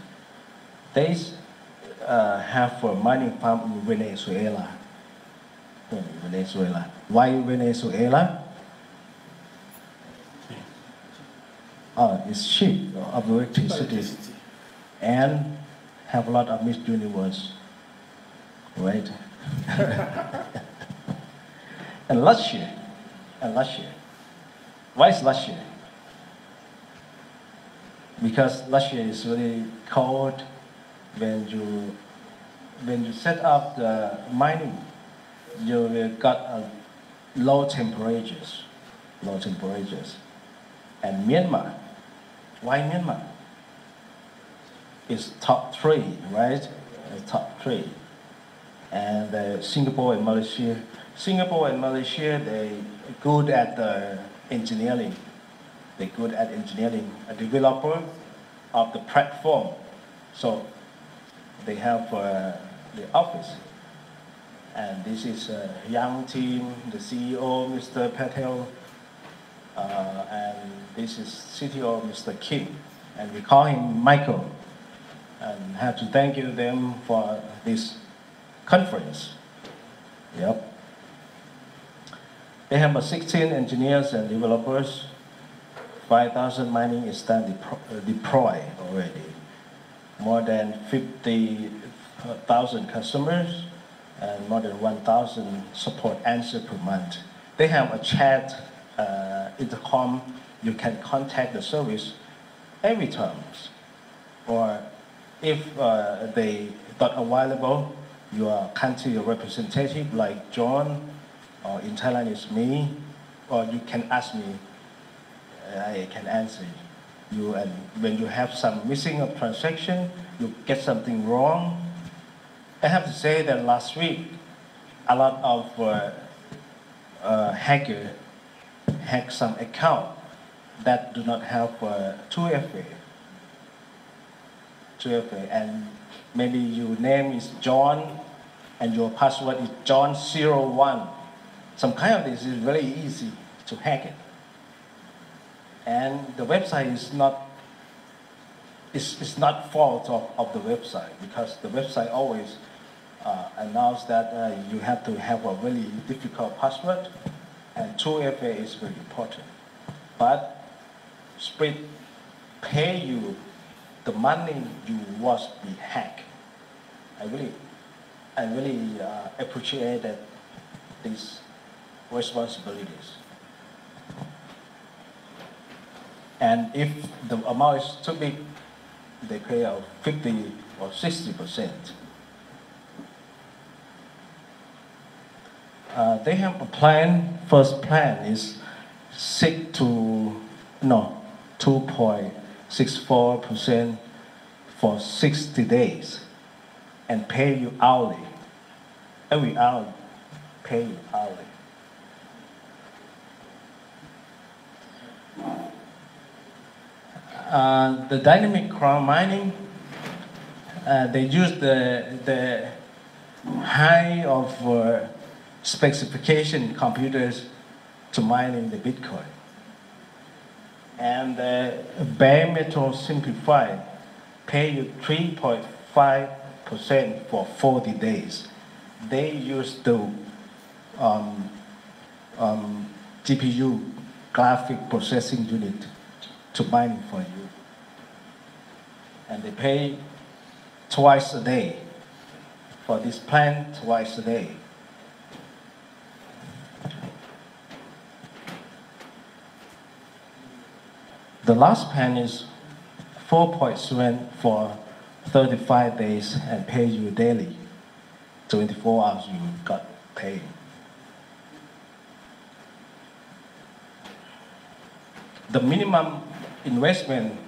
they have a mining farm in Venezuela. Why Venezuela? It's cheap of electricity and have a lot of Miss Universe, right? and last year, why is last year? Because last year is really cold. When you set up the mining, you will got low temperatures. And Myanmar, why Myanmar? It's top 3, right? It's top 3. And Singapore and Malaysia. They good at engineering. They're good at engineering. A developer of the platform. So they have the office. And this is a young team, the CEO, Mr. Patel, and this is CTO, Mr. Kim. And we call him Michael. And have to thank you them for this conference. Yep. They have 16 engineers and developers. 5,000 mining is deployed already. More than 50,000 customers and more than 1,000 support answers per month. They have a chat, intercom. You can contact the service every time. Or if they not available, your country representative like John, or in Thailand it's me, or you can ask me, I can answer you. And when you have some missing of transaction, you get something wrong. I have to say that last week, a lot of hackers hacked some account that do not have 2FA. 2FA, and maybe your name is John, and your password is John01. Some kind of this is very easy to hack it. And the website is not, it's not fault of the website, because the website always announce that you have to have a really difficult password, and 2FA is very important. But Splitt pay you the money you was be hacked. I really appreciate that these responsibilities. And if the amount is too big, they pay out 50 or 60%. They have a plan. First plan is 2.64% for 60 days, and pay you hourly. Every hour, pay you hourly. The dynamic crowd mining, they use the high of specification computers to mining the Bitcoin. And bare metal simplified pay you 3.5% for 40 days. They use the GPU, graphic processing unit, to mine for you. And they pay twice a day for this plan, twice a day. The last plan is 4.7 for 35 days and pay you daily. 24 hours you got paid. The minimum investment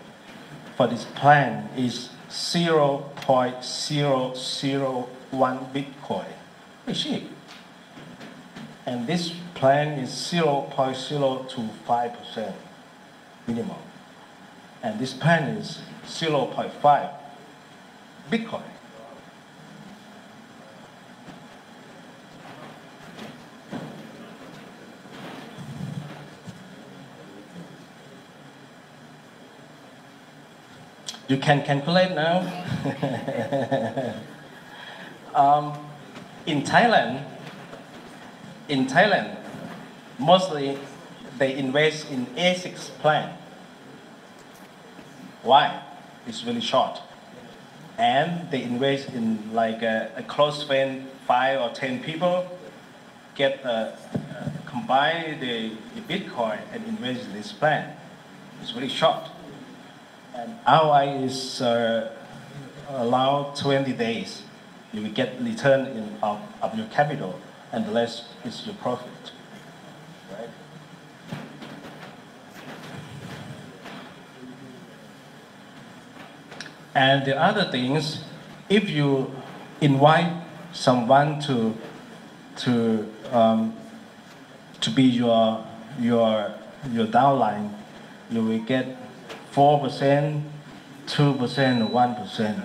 for this plan is 0.001 Bitcoin. Very cheap. And this plan is 0.025% minimum. And this plan is 0.5 Bitcoin. You can calculate now. In Thailand, mostly they invest in ASICs plan. Why? It's really short. And they invest in like a close friend, 5 or 10 people, combine the Bitcoin and invest in this plan. It's really short. And ROI is allowed 20 days. You will get return of your capital, and the rest is your profit. Right? And the other things, if you invite someone to be your downline, you will get 4%, 2%, 1%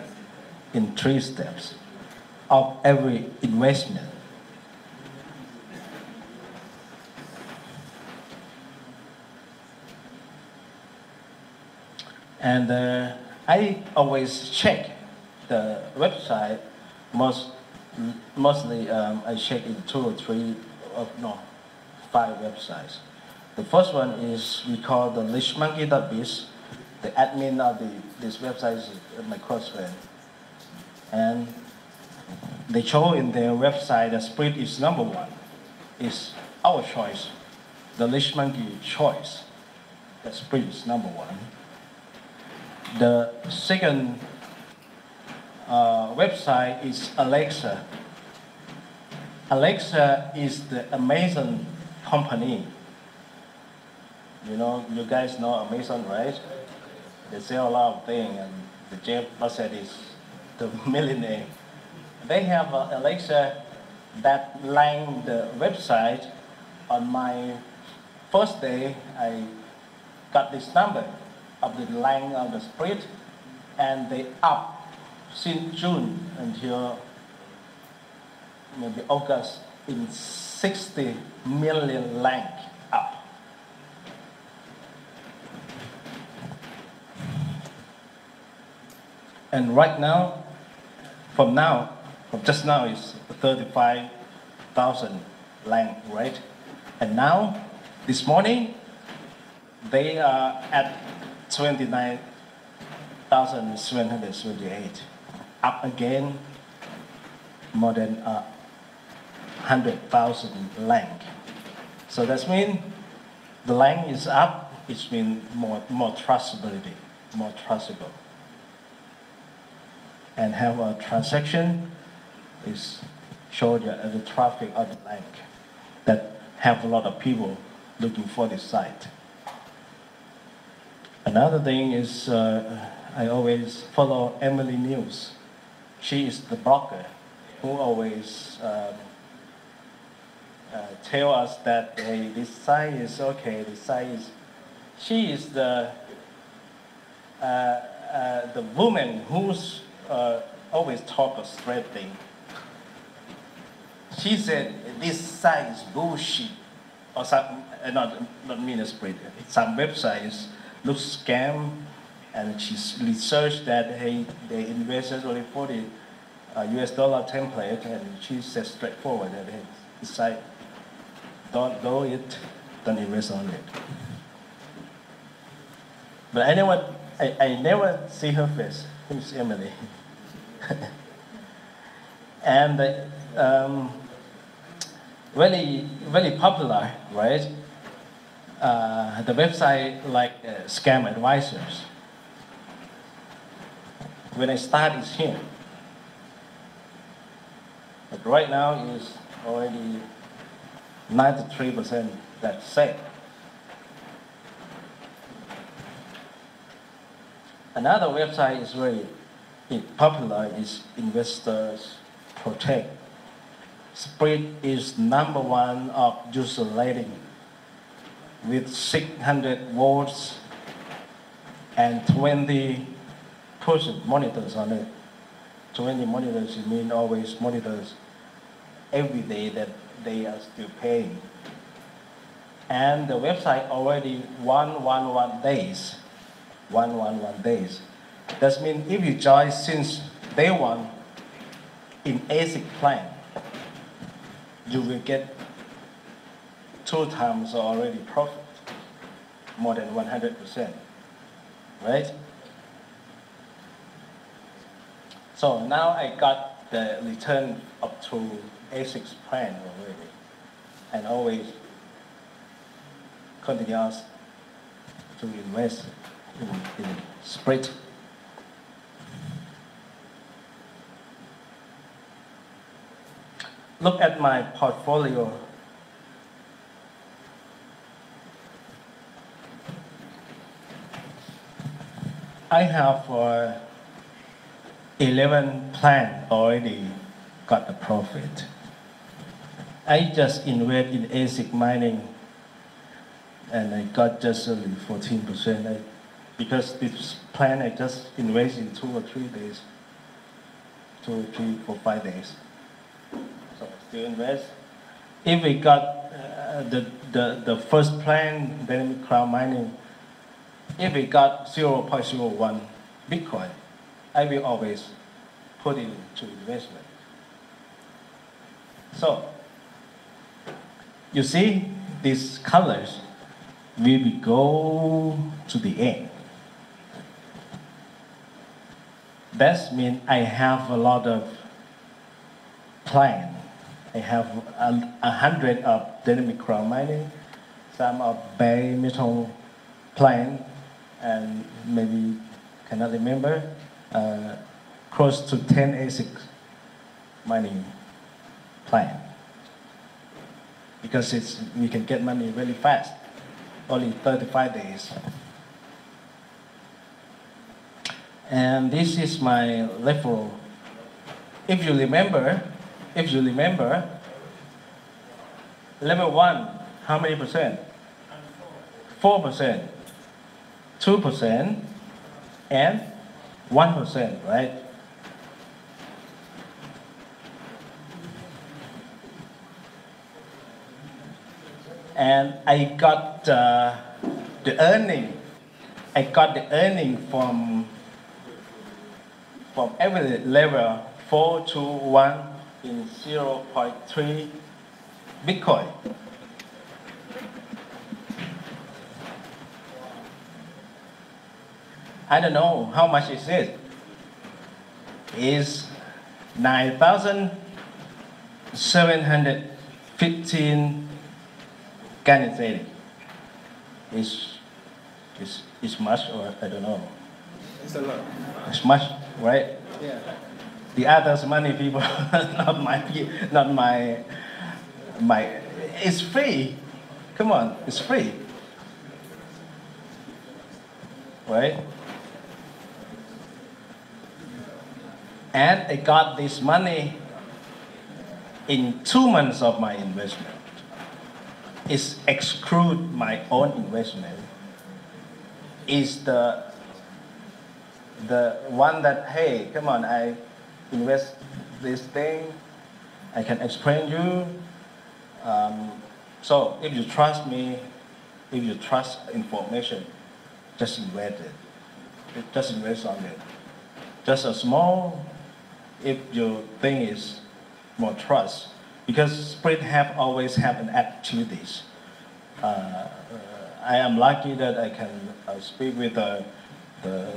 in 3 steps of every investment. And I always check the website. Mostly I check in 2 or 3, 5 websites. The first one is we call the lishmonkey.biz. The admin of this website is my close friend. And they show in their website that Splitt is #1. It's our choice, the Lishmonkey choice. That Splitt is #1. The second website is Alexa. Alexa is the Amazon company. You know, you guys know Amazon, right? They sell a lot of things, and the Jeff Bezos is the millionaire. They have Alexa that line the website. On my first day, I got this number of the line of the Splitt, and they up since June until maybe August in 60 million line up. And right now, from just now is 35,000 line, right? And now, this morning, they are at 29,778, up again more than 100,000 line. So that means the line is up, it means more trustability, more trustable. And have a transaction is show the traffic of the link that have a lot of people looking for this site. Another thing is I always follow Emily News. She is the blogger who always tell us that, hey, this site is okay, this site is. She is the woman who's always talk a straight thing. She said this site is bullshit, or some not mean a spread. Some websites look scam, and she researched that hey they invested only $40 template, and she said straightforward that hey this site don't invest on it. But I never see her face. Who's Emily? And very popular, right? The website like Scam Advisors. When I start is here, but right now is already 93% that's safe. Another website is very popular is Investors Protect. Splitt is #1 of user rating with 600 votes and 20 person monitors on it. 20 monitors, it means always monitors every day that they are still paying. And the website already 111 days. 111 days. That means if you join since day one in ASIC plan, you will get 2 times already profit, more than 100%, right? So now I got the return up to ASIC plan already, and always continues to invest in Splitt. Look at my portfolio. I have 11 plans already got the profit. I just invest in ASIC mining, and I got just only 14%. Because this plan I just invest in 2 or 3 days, 2 or 3 or 5 days. So still invest. If we got the first plan, dynamic cloud mining, if we got 0.01 Bitcoin, I will always put it into investment. So you see these colors, we will go to the end. That means I have a lot of plan. I have 100 of dynamic crowd mining, some of bare metal plan, and maybe cannot remember close to 10 ASIC mining plan. Because we can get money really fast, only 35 days. And this is my referral. If you remember, level 1, how many percent? 4%, 2%, and 1%, right? And I got the earning. I got the earning from every level 4 to 1 in 0.3 Bitcoin. I don't know how much is it. It's 9,715 Canadian. Is much, or I don't know. It's a lot. It's much, right? Yeah. The others money people, not my. It's free. Come on, it's free, right? And I got this money in 2 months of my investment. It's exclude my own investment. Is the one that, hey, come on, I invest this thing, I can explain you. So if you trust me, if you trust information, just invest it. Just invest on it. Just a small, if your thing is more trust. Because Splitt have always have an activities. I am lucky that I can speak with the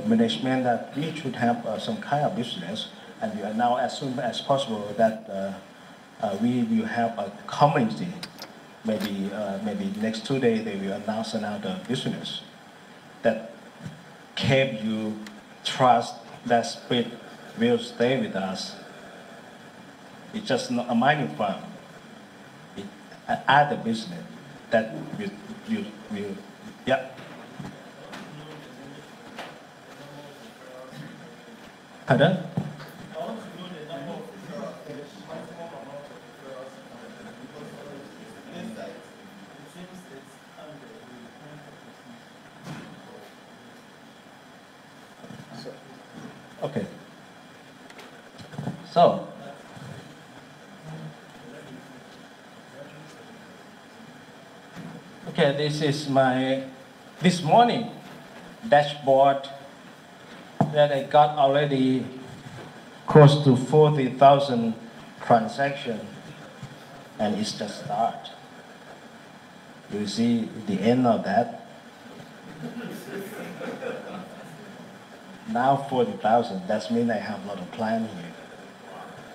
management that we should have some kind of business, and we are now as soon as possible that we will have a community. Maybe next 2 days they will announce another business that keep you trust that Splitt will stay with us. It's just not a mining farm. It's other business that will, yeah. Pardon? Okay. So, okay, this is my this morning dashboard that I got already close to 40,000 transactions, and it's just start. You see the end of that. Now 40,000, that means I have a lot of plan here.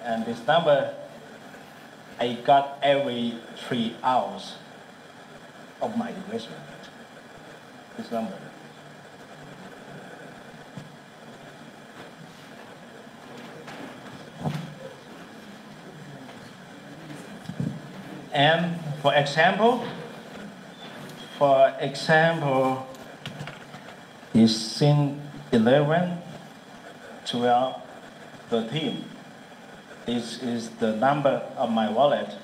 And this number, I got every 3 hours of my investment. This number. And for example, is since 11, 12, 13. This is the number of my wallet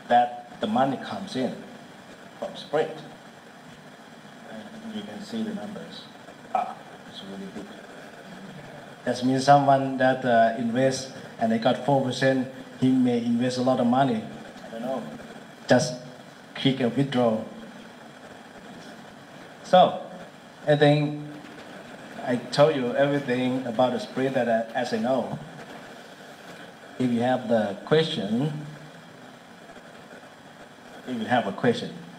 that the money comes in from Splitt. And you can see the numbers. It's really big. That means someone that invests and they got 4%, he may invest a lot of money. I don't know. Just click a withdraw. So, I think I told you everything about the Splitt that as I know. If you have the question,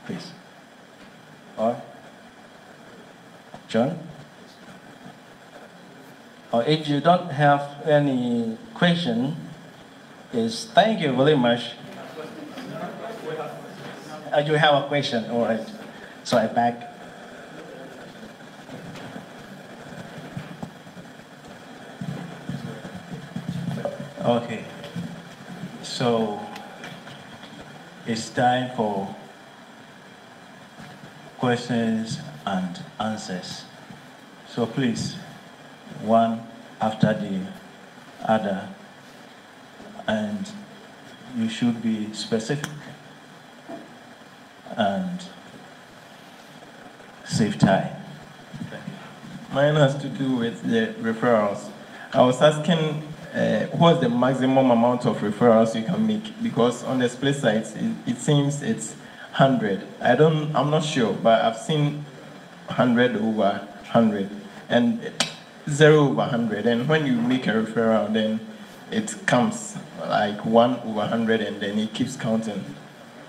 please. Or John? Or if you don't have any question, is thank you very much. You have a question, all right. So I back. Okay. So it's time for questions and answers. So please, one after the other, and you should be specific and save time. Mine has to do with the referrals. I was asking what's the maximum amount of referrals you can make, because on the split sites it seems it's 100. I'm not sure, but I've seen 100 over 100 and 0 over 100. And when you make a referral, then it comes like 1 over 100, and then it keeps counting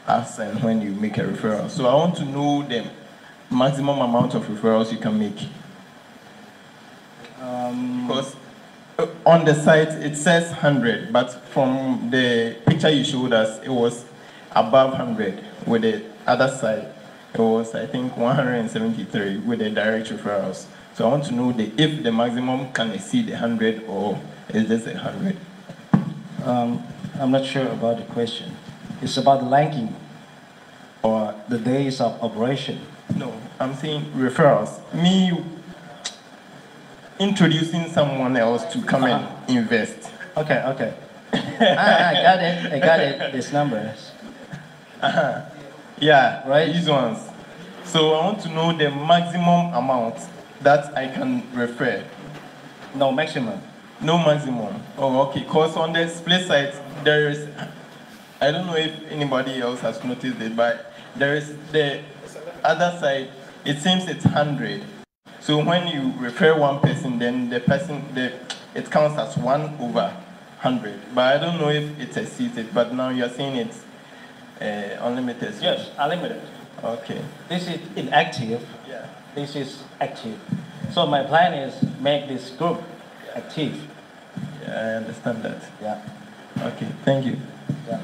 as and when you make a referral. So I want to know the maximum amount of referrals you can make. Because on the site it says 100, but from the picture you showed us, it was above 100. With the other side, it was, I think, 173 with the direct referrals. So I want to know if the maximum can exceed 100 or is this 100? I'm not sure about the question. It's about the ranking or the days of operation. No, I'm saying referrals. Me introducing someone else to come and invest. Okay. I got it. These numbers. Yeah, Right. These ones. So I want to know the maximum amount that I can refer. No maximum. No maximum. Oh, okay. Because on the split site, there is, I don't know if anybody else has noticed it, but there is the other side, it seems it's 100. So when you refer one person, then it counts as 1 over 100. But I don't know if it's exceeded, but now you're saying it's unlimited. So. Yes, unlimited. Okay. This is inactive. Yeah. This is active. So my plan is make this group active. Yeah, I understand that. Yeah. Okay, thank you. Yeah.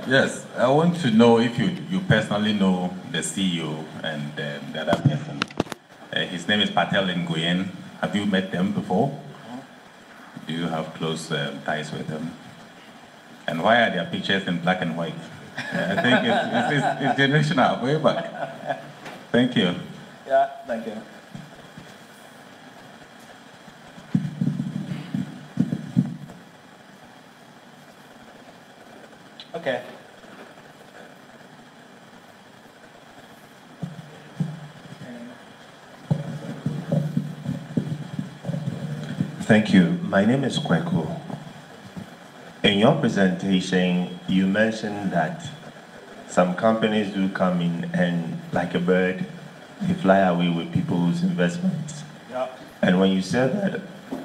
Yes, I want to know if you personally know the CEO and the other person. His name is Patel Nguyen. Have you met them before? Do you have close ties with them? And why are their pictures in black and white? I think it's generational, way back. Thank you. Yeah, thank you. Okay. Thank you. My name is Kweku. In your presentation, you mentioned that some companies do come in and, like a bird, they fly away with people's investments. Yeah. And when you said that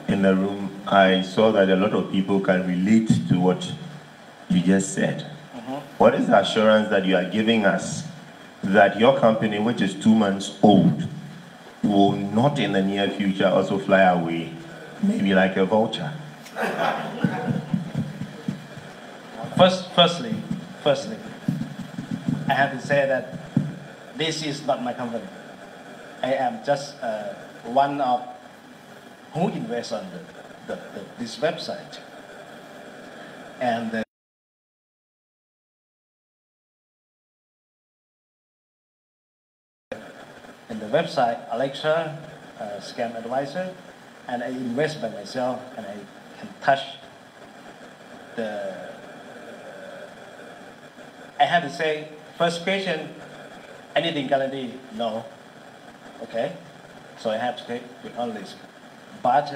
in the room, I saw that a lot of people can relate to what you just said. What is the assurance that you are giving us that your company, which is 2 months old, will not in the near future also fly away, maybe like a vulture? Firstly, I have to say that this is not my company. I am just one of who invests on this website. And in the website, Alexa, Scam Advisor, and I invest by myself, and I can touch I have to say, first question, anything guarantee? No. Okay? So I have to take with all this. But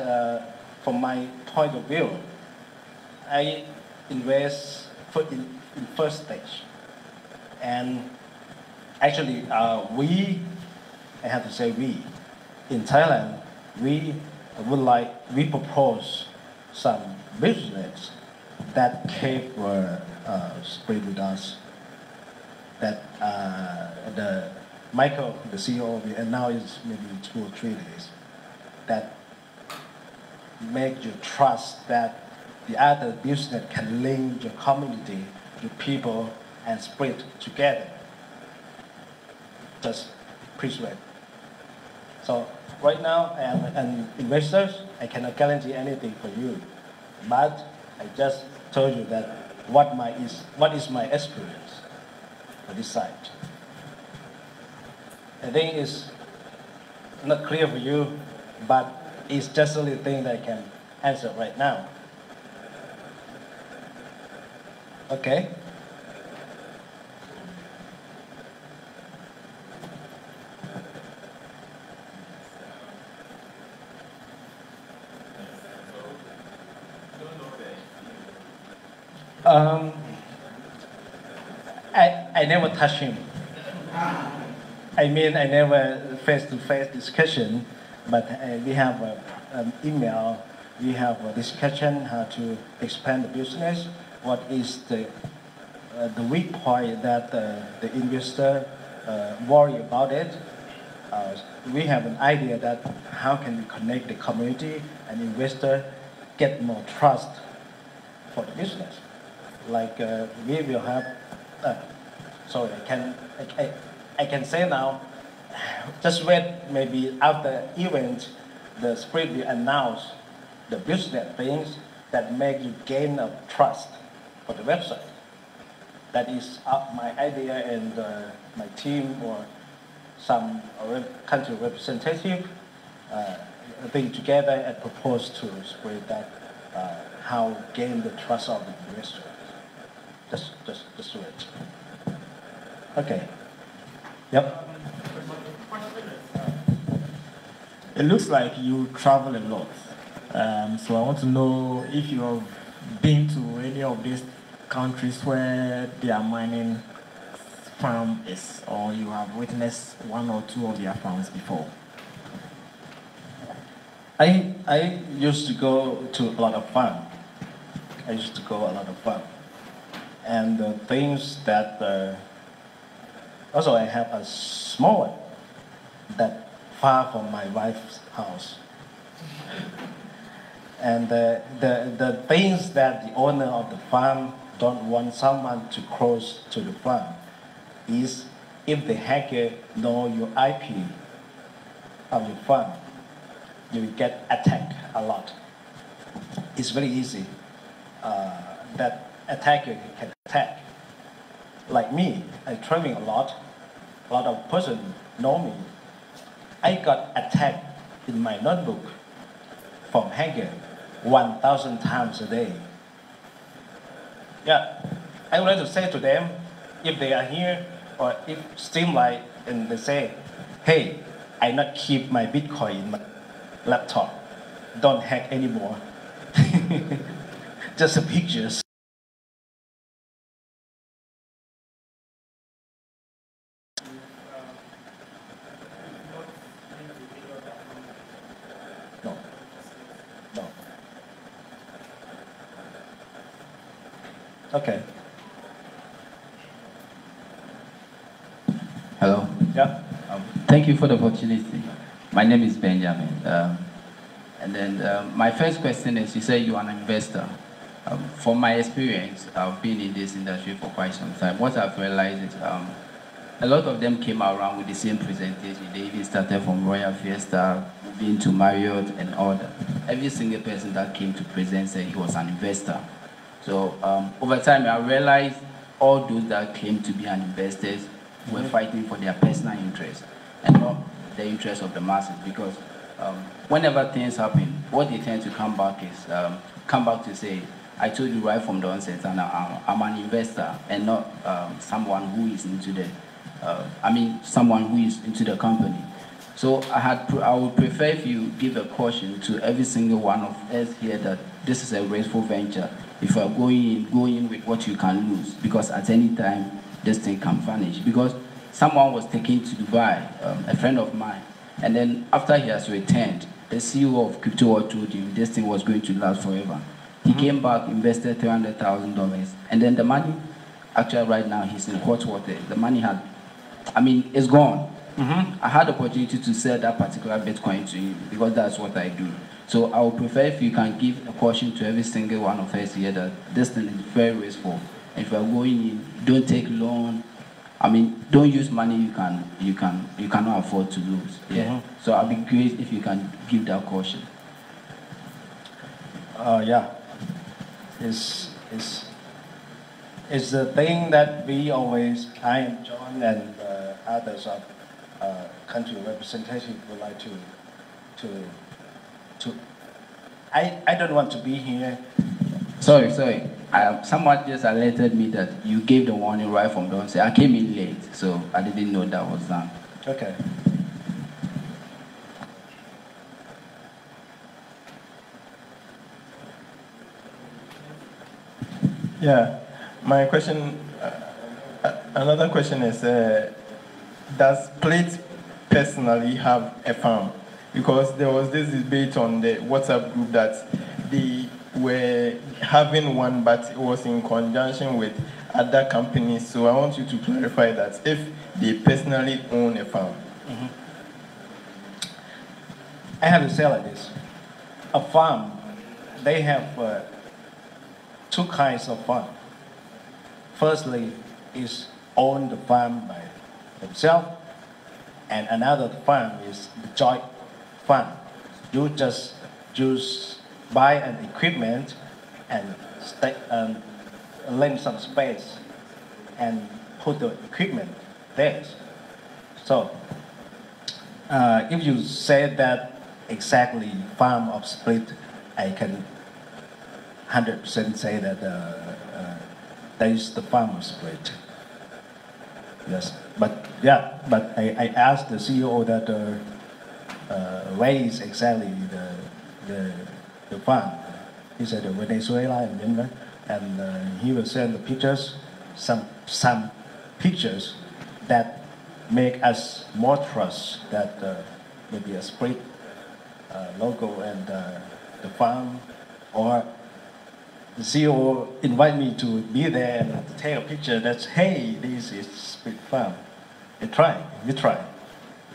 from my point of view, I invest in first stage. And actually, I have to say we, in Thailand, we propose some business that Cape were spread with us. That the Michael, the CEO, and now it's maybe 2 or 3 days, that make you trust that the other business can link your community, your people, and spread together. Just persuade. So right now I am an investor. I cannot guarantee anything for you, but I just told you that what is my experience for this site. I think it's not clear for you, but it's just the only thing that I can answer right now. Okay? I never touch him. I mean, I never face-to-face discussion, but we have an email, we have a discussion how to expand the business, what is the weak point that the investor worry about it. We have an idea that how can we connect the community and investor get more trust for the business. Like we will have, sorry, I can say now, just wait, maybe after event, the Splitt will announce the business things that make you gain of trust for the website. That is my idea, and my team or some country representative, I think together and propose to Splitt that how gain the trust of the investor. Just do it. Okay. Yep. It looks like you travel a lot. So I want to know if you have been to any of these countries where their mining farm is, or you have witnessed one or two of their farms before. I used to go to a lot of farm. And the things that, also I have a small one that far from my wife's house. And the things that the owner of the farm don't want someone to close to the farm is if the hacker know your IP of your farm, you will get attacked a lot. It's very easy that attacker can attack. Like me, I'm traveling a lot of person know me. I got attacked in my notebook from hacker 1,000 times a day. Yeah, I would like to say to them, if they are here, or if stream light, and they say, hey, I not keep my Bitcoin in my laptop. Don't hack anymore. Just the pictures. No. Okay. Hello. Yeah. Thank you for the opportunity. My name is Benjamin. And then my first question is, you say you're an investor. From my experience, I've been in this industry for quite some time. What I've realized is a lot of them came around with the same presentation. They even started from Royal Fiesta, moving to Marriott and all that. Every single person that came to present said he was an investor. So over time, I realized all those that claimed to be an investors were fighting for their personal interest and not the interest of the masses, because whenever things happen, what they tend to come back to say, I told you right from the onset, and I'm an investor and not someone who is into the, someone who is into the company. So I would prefer if you give a caution to every single one of us here that this is a graceful venture. If you are going in with what you can lose, because at any time this thing can vanish. Because someone was taken to Dubai, a friend of mine, and then after he has returned, the CEO of Crypto World told him this thing was going to last forever. He came back, invested $300,000, and then the money, actually right now he's in hot water. The money it's gone. I had the opportunity to sell that particular Bitcoin to him because that's what I do. So I would prefer if you can give a caution to every single one of us here that this thing is very wasteful. If you are going in, don't take loan. I mean, don't use money you cannot afford to lose. Yeah. So I'd be great if you can give that caution. Yeah. It's the thing that we always, I and John and others of country representation would like to. I don't want to be here. Sorry. Someone just alerted me that you gave the warning right from the onset. I came in late, so I didn't know that was done. Okay. Yeah, my question, another question is, does Splitt personally have a farm? Because there was this debate on the WhatsApp group that they were having one, but it was in conjunction with other companies. So I want you to clarify that if they personally own a farm. I have to say like this. A farm, they have two kinds of farm. Firstly, is own the farm by themselves, and another farm is the joint farm. You just buy an equipment and lend some space and put the equipment there. So, if you say that exactly farm of Splitt, I can 100% say that that is the farm of Splitt. Yes, but I asked the CEO that where is exactly the farm. He said Venezuela and Denver, and he will send the pictures, some pictures that make us more trust that maybe a Splitt logo and the farm, or the CEO invite me to be there and to take a picture that's, hey, this is Splitt farm. We try.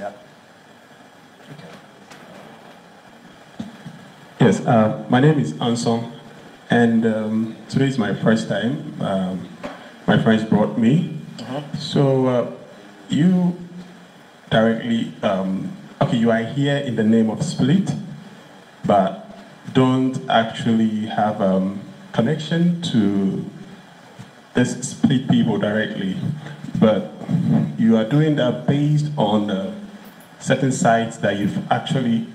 Yeah. Okay. Yes, my name is Anson, and today is my first time. My friends brought me. So you directly, okay, you are here in the name of Splitt, but don't actually have connection to this Splitt people directly, but you are doing that based on certain sites that you've actually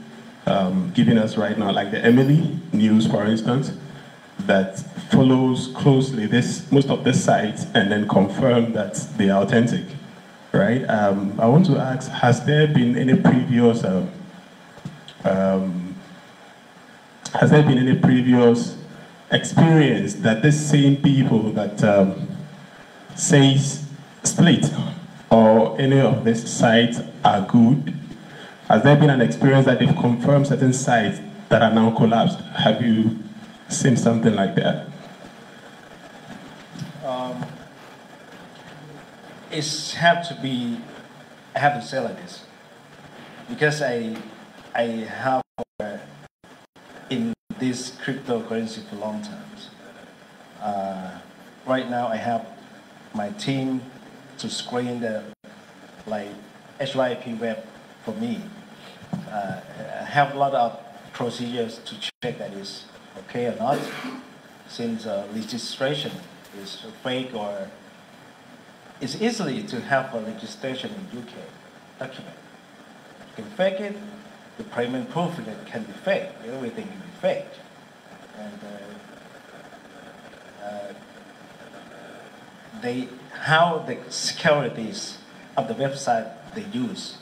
given us right now, like the Emily News, for instance, that follows closely most of the sites and then confirm that they are authentic, right? I want to ask, has there been any previous experience that these same people that says Splitt or any of these sites are good? Has there been an experience that they've confirmed certain sites that are now collapsed? Have you seen something like that? I have to say like this, because I have in this cryptocurrency for long time. Right now I have my team to screen the HYP web for me. I have a lot of procedures to check that is okay or not, since registration is fake, or it's easily to have a registration in UK document. You can fake it, the payment proof it can be fake, everything can be fake. And how the securities of the website they use,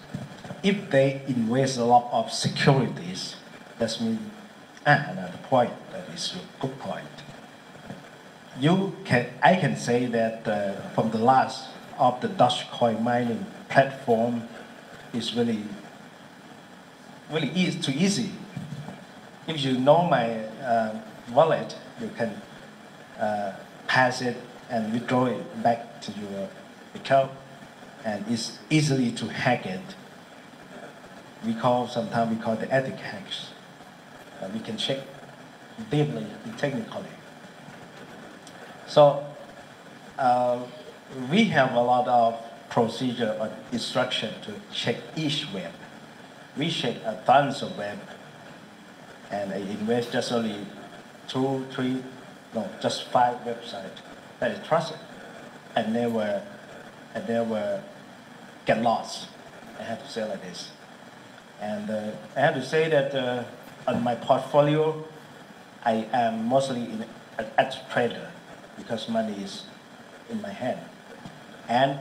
if they invest a lot of securities, that means another point, that is a good point. I can say that from the last of the Dogecoin mining platform is really too easy. If you know my wallet, you can pass it and withdraw it back to your account, and it's easily to hack it. Sometimes we call the ethic hacks. We can check deeply and technically. So we have a lot of procedure or instruction to check each web. We check tons of web, and I invest just only 2, 3, no, just 5 websites that is trusted, and never get lost. I have to say like this. And I have to say that on my portfolio, I am mostly as a trader because money is in my hand. And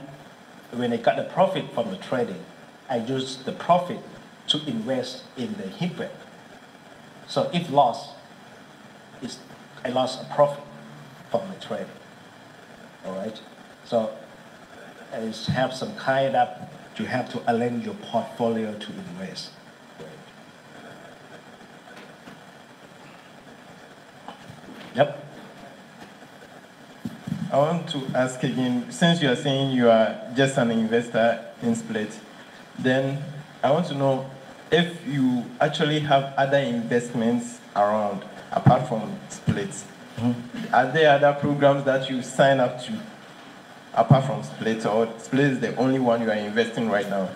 when I got the profit from the trading, I use the profit to invest in the hip web. So if lost, I lost a profit from the trading. All right? So it's have some kind of, you have to align your portfolio to invest. Yep. I want to ask again, since you are saying you are just an investor in Splitt, then I want to know if you actually have other investments around apart from Splitt. Mm-hmm. Are there other programs that you sign up to apart from Splitt, or Splitt is the only one you are investing right now?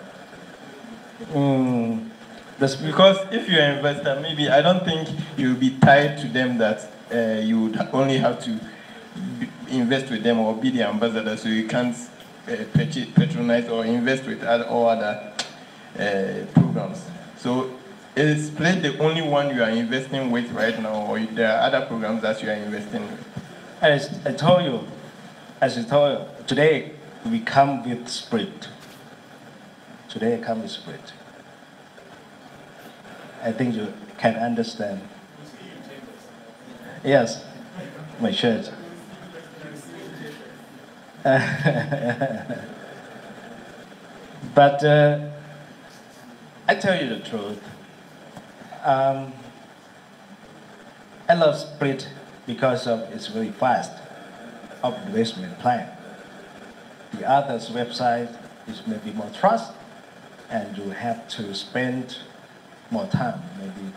Because if you're an investor, maybe I don't think you'll be tied to them that you would only have to invest with them or be the ambassador, so you can't patronize or invest with all other programs. So is Splitt the only one you are investing with right now, or there are other programs that you are investing with? As I told you, today we come with Splitt. Today I come with Splitt. I think you can understand. Yes, my shirt. But I tell you the truth. I love Splitt because of its very fast investment plan. The other's website is maybe more trust, and you have to spend more time, maybe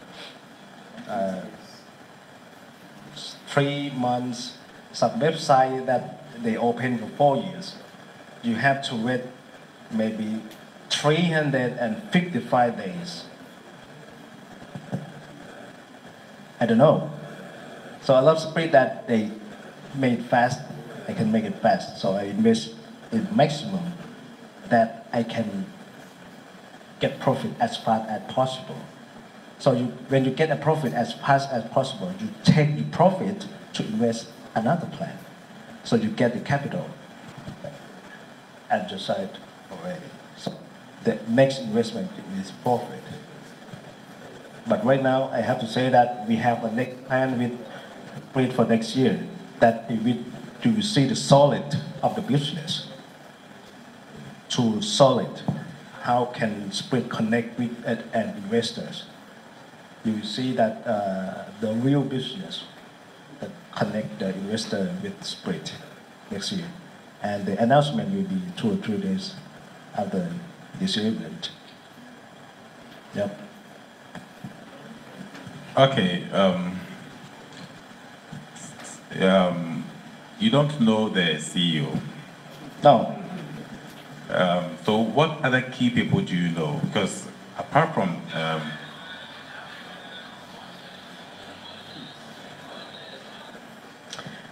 3 months. Some website that they open for 4 years, you have to wait maybe 355 days. I don't know. So I love Splitt that they made fast. I can make it fast. So I invest in maximum that I can get profit as fast as possible. So when you get a profit as fast as possible, you take the profit to invest another plan. So you get the capital at your side already. So the next investment is profit. But right now, I have to say that we have a next plan with Splitt for next year, that we to see the solid of the business. To solid, how can Splitt connect with and investors? You will see that the real business that connect the investor with Splitt next year. And the announcement will be 2 or 3 days after this event. Yep. Okay. You don't know the CEO. No. So what other key people do you know? Because apart from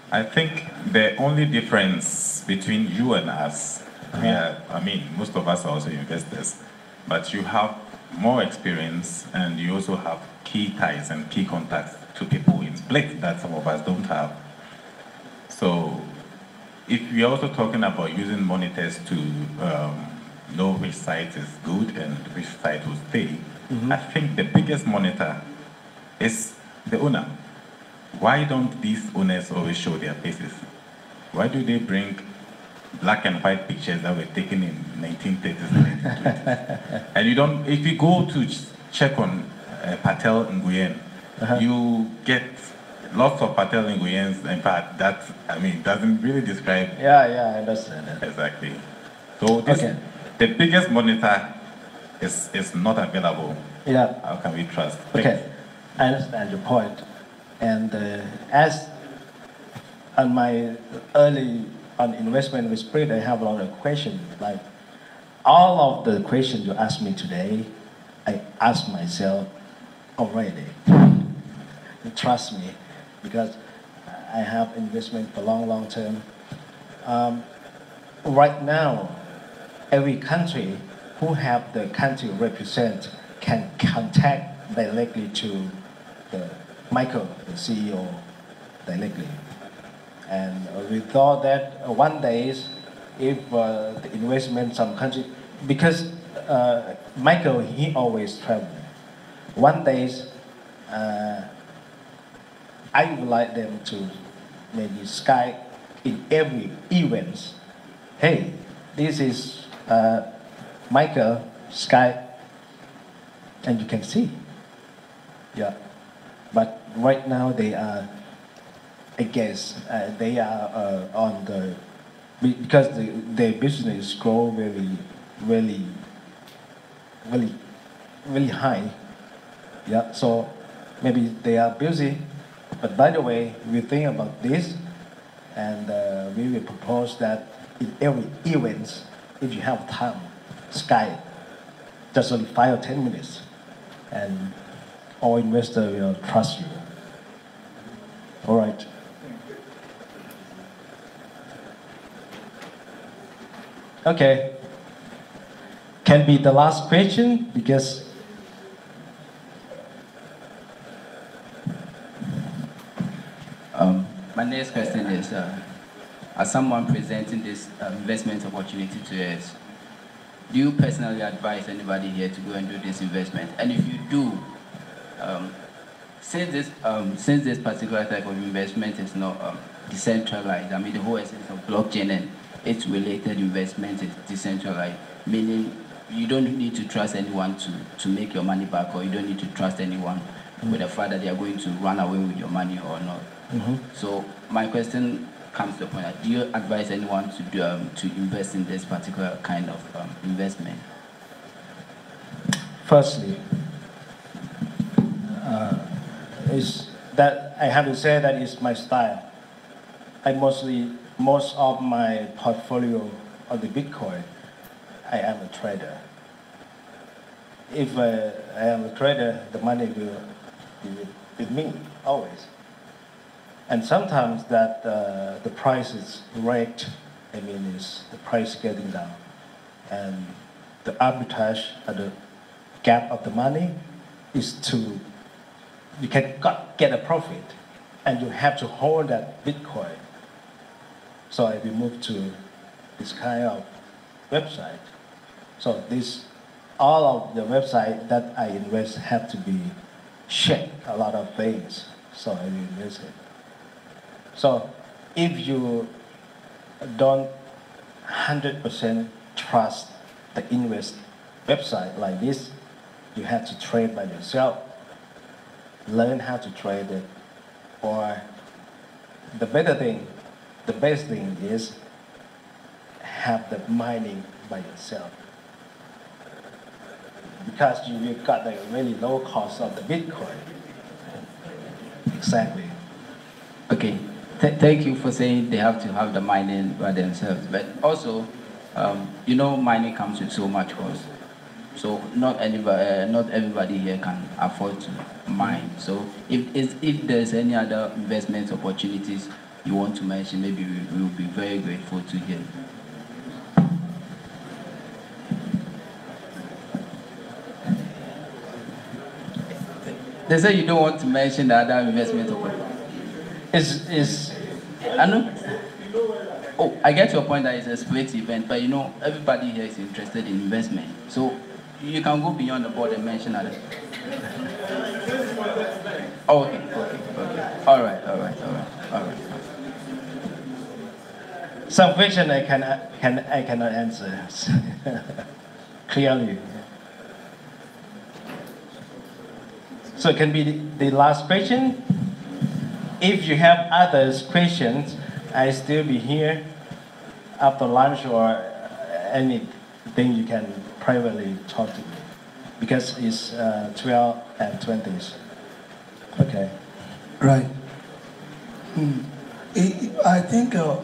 I think the only difference between you and us, most of us are also investors, but you have more experience and you also have key ties and key contacts to people in Splitt that some of us don't have. So if we're also talking about using monitors to know which site is good and which site will stay, I think the biggest monitor is the owner. Why don't these owners always show their faces? Why do they bring black and white pictures that were taken in 1930s and 1920s? And you don't, if you go to check on Patel Nguyen, you get lots of Patel Nguyens. In fact, that, doesn't really describe. Yeah, I understand that. Exactly. So this, the biggest monitor is not available. Yeah. How can we trust? Okay, I understand your point. And as on my early investment with Splitt, I have a lot of questions like, all of the questions you asked me today, I asked myself already. Trust me, because I have investment for long term. Right now, every country who have the country represent can contact directly to the Michael, the CEO, directly. And we thought that one day, if the investment some country, because Michael, he always travel. One day, I would like them to maybe Skype in every event. Hey, this is Michael, Skype, and you can see. Yeah, but right now they are, I guess, they are on the, because their business grow really high. Yeah, so maybe they are busy. But by the way, we think about this, and we will propose that in every event, if you have time, Skype, just only 5 or 10 minutes, and all investors will trust you. All right. Okay. Can be the last question, because my next question is, as someone presenting this investment opportunity to us, do you personally advise anybody here to go and do this investment? And if you do, since this particular type of investment is not decentralized, I mean the whole essence of blockchain and its related investment is decentralized, meaning you don't need to trust anyone to make your money back, or you don't need to trust anyone with the fact that they are going to run away with your money or not. So my question comes to the point: do you advise anyone to invest in this particular kind of investment? Firstly, is that I have to say that is my style. Most of my portfolio of the Bitcoin, I am a trader. If I am a trader, the money will be with me always. And sometimes that the price is rate, is the price getting down, and the arbitrage at the gap of the money is you can get a profit, and you have to hold that Bitcoin. So I will move to this kind of website. So all of the website that I invest have to be check a lot of things. So I will invest it. So if you don't 100% trust the invest website like this, you have to trade by yourself, learn how to trade it, or the best thing is have the mining by yourself, because you got the really low cost of the Bitcoin. Exactly. Okay. Thank you for saying they have to have the mining by themselves. But also, mining comes with so much cost. So not everybody here can afford to mine. So if there's any other investment opportunities you want to mention, maybe we will be very grateful to hear. They say you don't want to mention the other investment opportunities. I know. Oh, I get your point that it's a split event, but everybody here is interested in investment. So you can go beyond the board and mention others. Oh, okay. All right. Some question I cannot answer clearly. So it can be the last question. If you have others questions, I still be here after lunch, or anything you can privately talk to me, because it's 12 and 20s. Okay. Right. I think it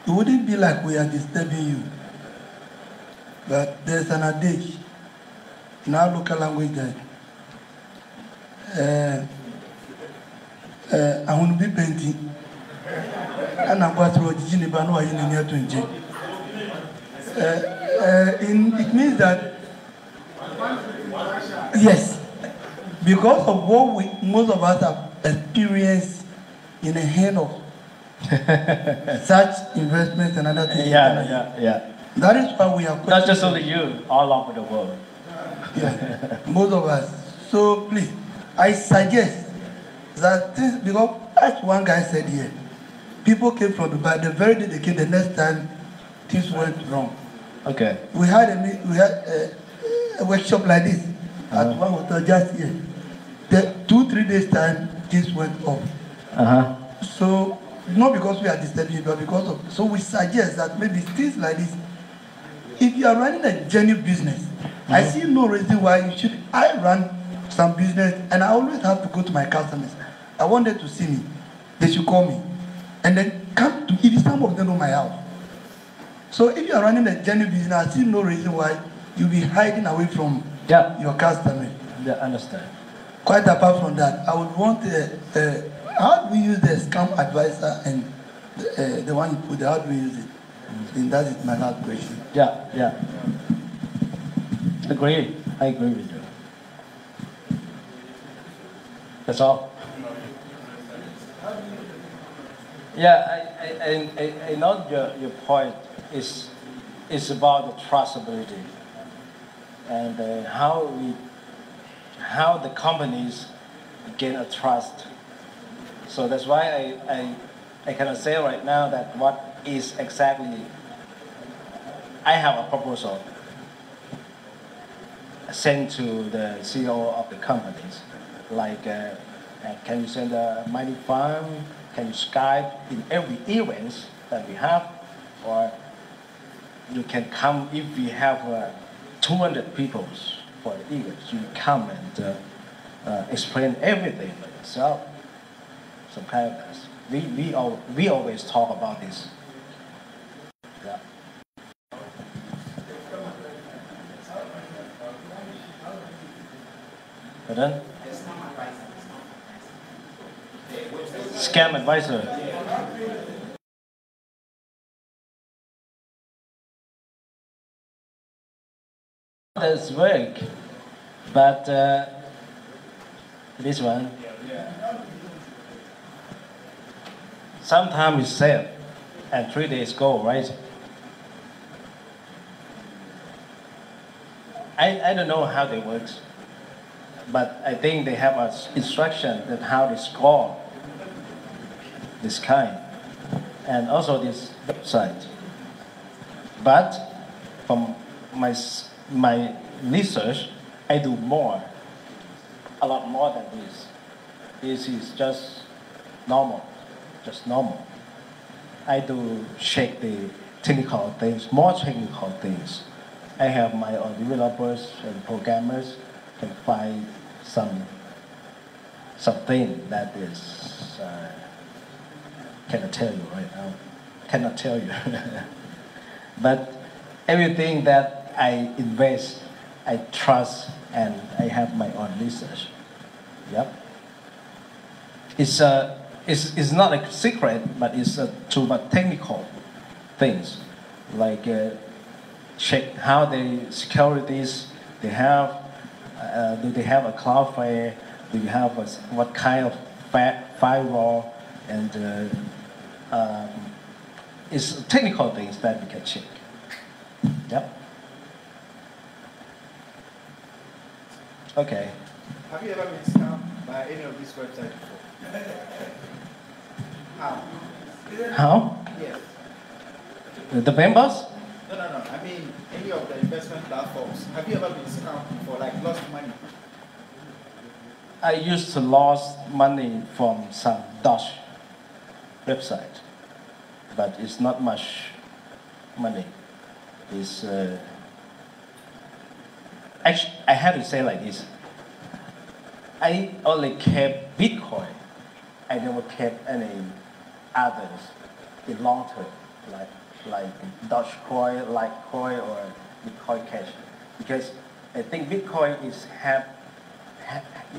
wouldn't be like we are disturbing you. but there's an adage in our local language that I want to be painting. And I'm going to it means that, yes, because of what most of us have experienced in the hand of such investments and other things. Yeah. That is why we are Not just only you, all over the world. Yeah, most of us. So please, I suggest that this, because as one guy said here, people came from Dubai, the very day they came, the next time things went wrong. Okay. We had a workshop like this at one hotel just here. The 2-3 days time, things went off. So not because we are disturbing, but because of, so we suggest that maybe things like this, if you are running a genuine business, I see no reason why you should. I run some business and I always have to go to my customers. I want them to see me. They should call me. And then come to, if some of them know my house. So if you are running a genuine business, I see no reason why you'll be hiding away from your customers. Yeah, understand. Quite apart from that, I would want how do we use the scam advisor and the one you put there, how do we use it? And that is my last question. Yeah. Agree. I agree with you. That's all. Yeah, I know your point is about the trustability and how the companies gain a trust. So that's why I cannot say right now that what is exactly. I have a proposal sent to the CEO of the companies, like can you send a money fund? Can you Skype in every event that we have, or you can come if we have 200 people for the events. You come and explain everything by yourself. Some kind of this. We always talk about this. Yeah. But then, scam advisor. That's work, but this one sometimes it's said, and 3 days go, right? I don't know how they work, but I think they have an instruction that how they score this kind, and also this website. But from my research, I do more, a lot more than this. This is just normal. I do check the technical things, more technical things. I have my own developers and programmers can find something that is cannot tell you right now. Cannot tell you. But everything that I invest, I trust, and I have my own research. Yep. It's not a secret, but it's too much technical things, like check how the securities they have. Do they have a Cloudflare? Do you have what kind of firewall? And it's technical things that we can check. Yep. Okay. Have you ever been scammed by any of these websites before? How? How? Yes. The members? No. I mean, any of the investment platforms. Have you ever been scammed before, like lost money? I used to lose money from some Dutch website, but it's not much money. It's actually, I have to say like this. I only kept Bitcoin. I never kept any others in long term, like Dogecoin, Litecoin, or Bitcoin Cash, because I think Bitcoin is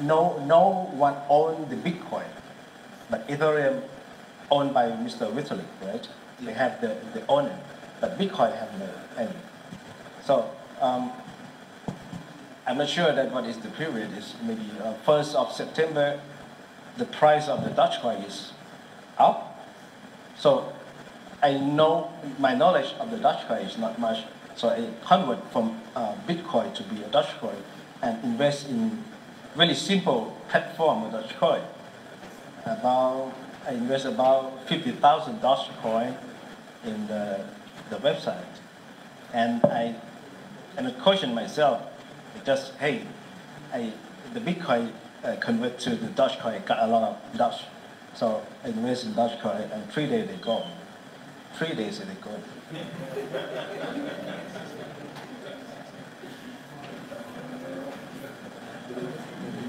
no one own the Bitcoin, but Ethereum owned by Mr. Vitalik, right? They have the owner, but Bitcoin have no any. So I'm not sure that what is the period is maybe 1st of September, the price of the Dogecoin is up. So I know my knowledge of the Dogecoin is not much. So I convert from Bitcoin to be a Dogecoin and invest in really simple platform of Dogecoin. I invest about 50,000 Dogecoin in the website, and I caution myself, just hey, the Bitcoin convert to the Dogecoin, got a lot of Doge, so I invest in Dogecoin, and 3 days they go. 3 days they go.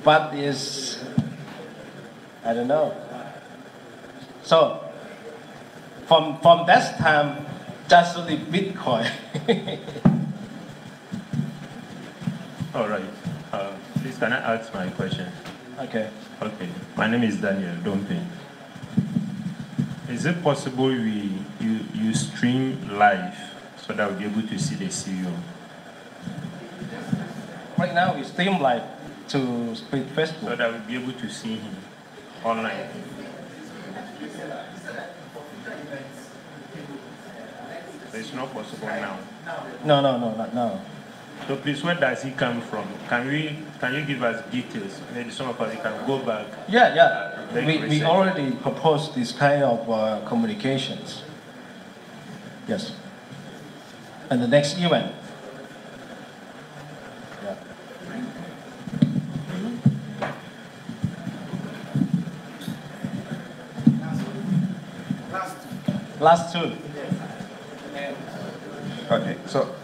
But is, I don't know. So from that time, just only Bitcoin. All right. Please, can I ask my question? Okay. Okay. My name is Daniel Dompe. Is it possible you stream live so that we'll be able to see the CEO? Right now, we stream live to Splitt Facebook. So that we'll be able to see him online. It's not possible now. No, not now. So please, where does he come from? Can you give us details? Maybe some of us can go back. Yeah. We already proposed this kind of communications. Yes. And the next event. Yeah. Last two. Okay, so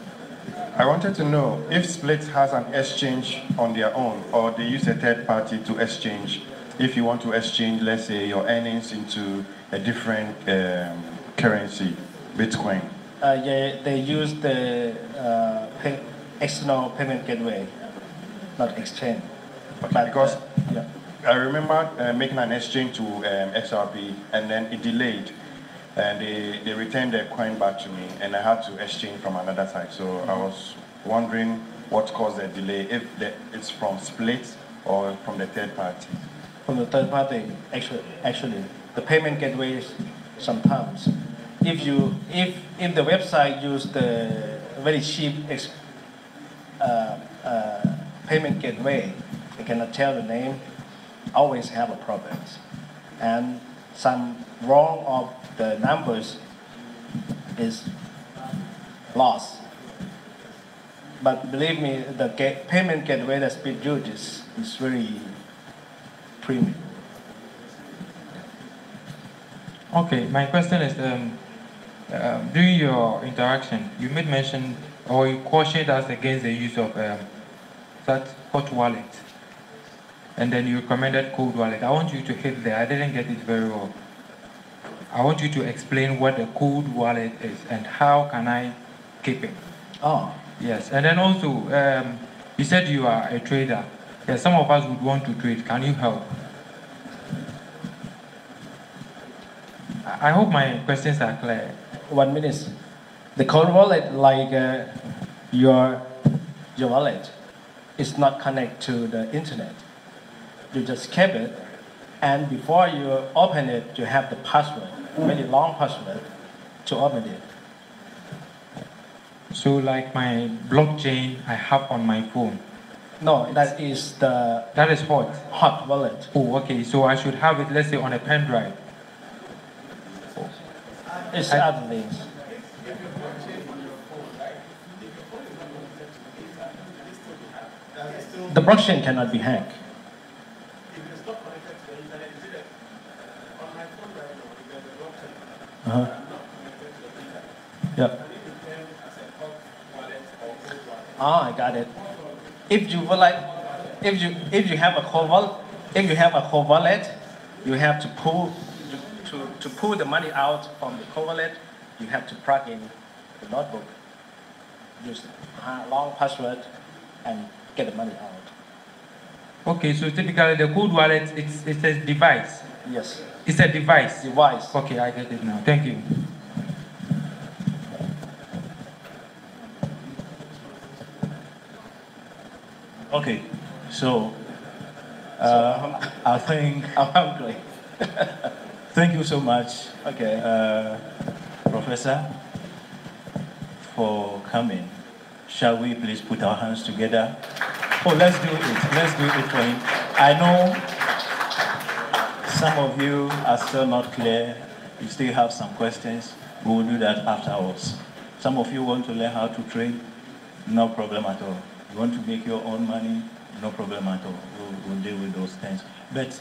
I wanted to know if Splitt has an exchange on their own, or they use a third party to exchange. If you want to exchange, let's say, your earnings into a different currency, Bitcoin. Yeah, they use the external payment gateway, not exchange. Okay, but, because yeah. I remember making an exchange to XRP, and then it delayed. And they returned their coin back to me, and I had to exchange from another side. So I was wondering what caused the delay, if it's from Splitt or from the third party. From the third party, actually, the payment gateways sometimes, if the website use the very cheap payment gateway, they cannot tell the name, always have a problem, and some wrong of the numbers is lost. But believe me, the payment gateway that Splitt uses is very premium. Okay, my question is, during your interaction, you made mention, or you cautioned us against the use of that hot wallet, and then you recommended cold wallet. I want you to hit there. I didn't get it very well. I want you to explain what the cold wallet is and how can I keep it. Oh. Yes, and then also, you said you are a trader. Yes, some of us would want to trade. Can you help? I hope my questions are clear. 1 minute. The cold wallet, like your wallet, is not connected to the internet. You just keep it, and before you open it, you have the password, very long password, to open it. So like my blockchain I have on my phone? No, that is hot. Hot wallet. Oh, okay. So I should have it, let's say, on a pen drive. It's other things. The blockchain cannot be hacked. Yeah. I got it. If you would like, if you have a cold wallet, you have to pull the money out from the cold wallet. You have to plug in the notebook, use long password and get the money out. Okay, so typically the cold wallet, it's a device. Yes. It's a device. Device. Okay, I get it now. Thank you. Okay, so I think I'm hungry. thank you so much, Okay. Professor, for coming. Shall we please put our hands together? Oh, let's do it. Let's do it for him. I know some of you are still not clear. You still have some questions. We will do that afterwards. Some of you want to learn how to trade. No problem at all. You want to make your own money? No problem at all. We'll deal with those things. But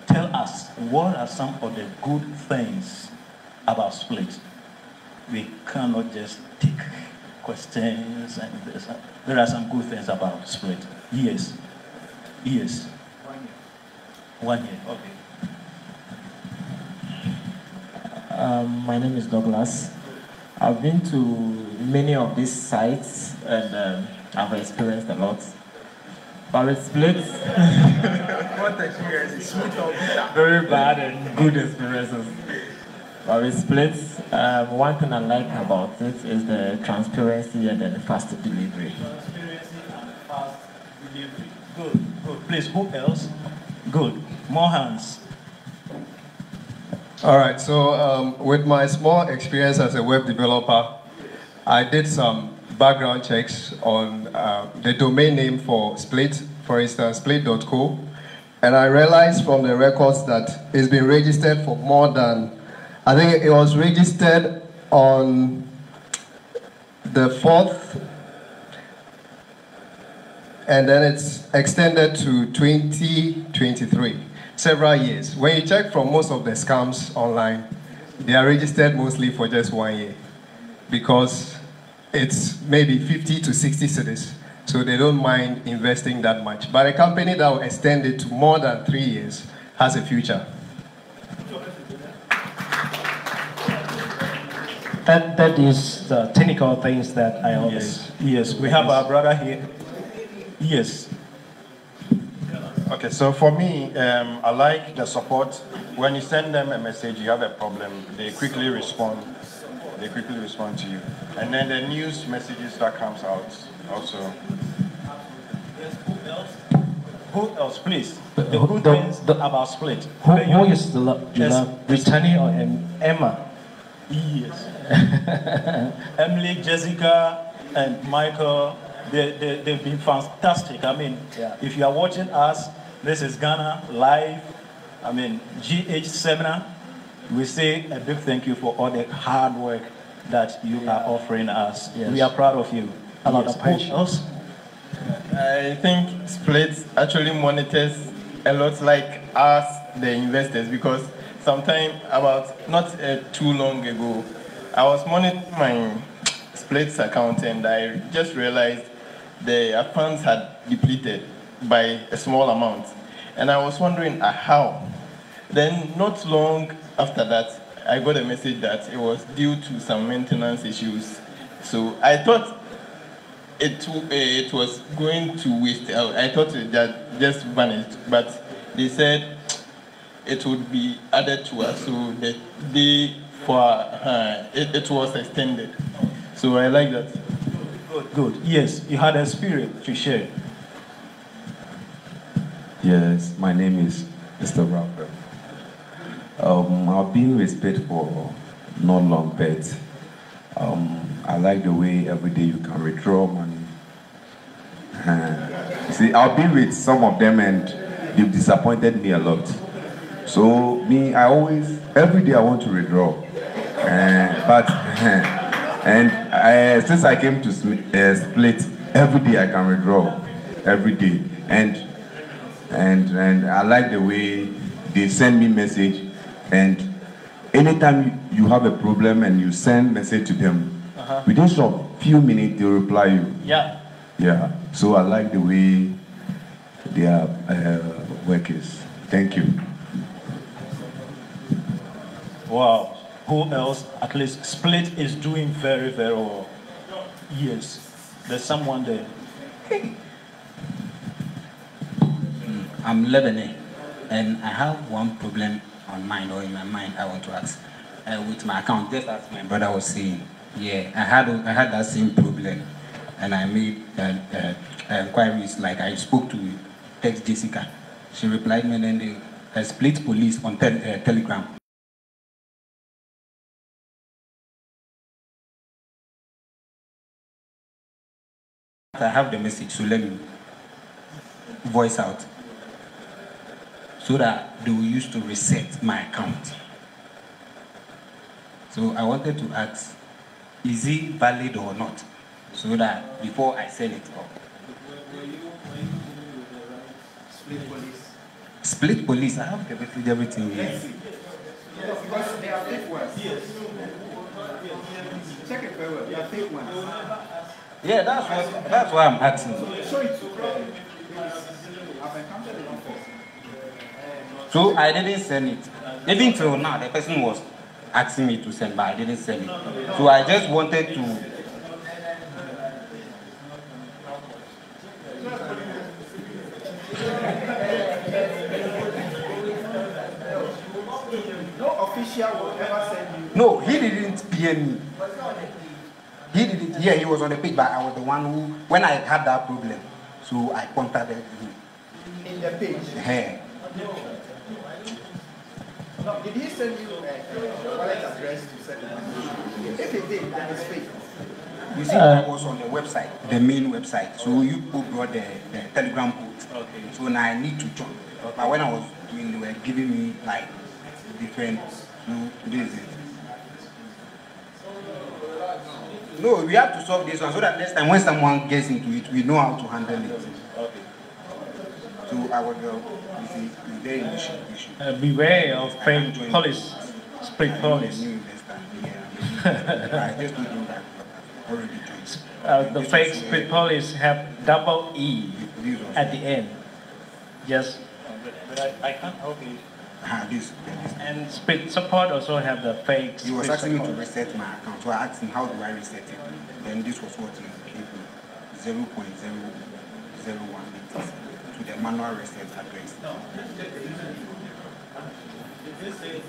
tell us, what are some of the good things about Splitt? We cannot just take questions and this. There are some good things about Splitt. Yes. Yes. 1 year. Okay. My name is Douglas. I've been to many of these sites and I've experienced a lot. But with Splitt, What experience? Sweet or bitter? very bad and good experiences. But with Splitt, one thing I like about it is the transparency and the fast delivery. Transparency and fast delivery. Good, good. Please, who else? Good. More hands. All right, so with my small experience as a web developer, I did some background checks on the domain name for Splitt, for instance, splitt.co, and I realized from the records that it's been registered for more than, I think it was registered on the 4th, and then it's extended to 2023. Several years. When you check from most of the scams online, they are registered mostly for just 1 year because it's maybe 50 to 60 cedis, so they don't mind investing that much. But a company that will extend it to more than 3 years has a future. That is the technical things that I always. Yes, we have our brother here. Yes. Okay, so for me, I like the support. When you send them a message, you have a problem, they quickly respond. They quickly respond to you. And then the news messages that comes out also. Yes, who else? Who else, please? The good things about Splitt. Who is the Brittany or Emma? Yes. Emily, Jessica, and Michael. They've been fantastic. I mean, if you are watching us, this is Ghana live. I mean, GH Seminar. We say a big thank you for all the hard work that you are offering us. Yes. We are proud of you. A lot of patience. Who else? I think Splitt actually monitors a lot like us, the investors, because sometime about not too long ago, I was monitoring my Splitt's account and I just realized the funds had depleted by a small amount. And I was wondering how. Then not long after that, I got a message that it was due to some maintenance issues. So I thought it was going to waste. I thought it just vanished, but they said it would be added to us. So the day for it was extended. So I like that. Good, good. Yes, you had a spirit to share. Yes, my name is Mr. Rapper. I've been with Splitt for not long, but I like the way every day you can withdraw money. See, I've been with some of them and they've disappointed me a lot. So me, I always, every day I want to withdraw. Since I came to Splitt, every day I can withdraw, every day. And I like the way they send me message, and anytime you have a problem and you send message to them, within a few minutes they reply you. Yeah. Yeah. So I like the way their work is. Thank you. Wow. Who else? At least Splitt is doing very, very well. Yes, there's someone there. I'm Lebanese, and I have one problem on mind or in my mind I want to ask with my account. Just as my brother was saying, yeah, I had that same problem, and I made inquiries. Like I spoke to text Jessica, she replied me, and then they split police on Telegram. I have the message, so let me voice out so that they will use to reset my account. So I wanted to ask, is it valid or not? So that before I send it up. Splitt police. Splitt police, I have everything here. Yes, because they are fake ones. Yes. Check it very well. They are fake ones. Yeah, that's why I'm asking. Show it to I've encountered it before. So I didn't send it. Even till now, the person was asking me to send, but I didn't send it. So I just wanted to. No official will ever send you. No, he didn't PM me. He didn't. Yeah, he was on the page, but I was the one who, when I had that problem, so I contacted him. In the page? Yeah. No, did he send you a wallet address to send the money? If he did, then it's fake. You see, I was on the website, the main website. So you brought the Telegram put. Okay. So now I need to join. Okay. But when I was doing, they were giving me like different. This is it. No, we have to solve this one so that next time when someone gets into it, we know how to handle it. Okay. So I was very issue. Beware of fake police, Splitt police. I just don't do that. Already The fake Splitt police have double E at the end. Just. But I can't help you. And Splitt support also have the fake. He was asking me to reset my account, so I asked him how do I reset it. Then this was what he gave me, 0.001 to the manual reset address. This is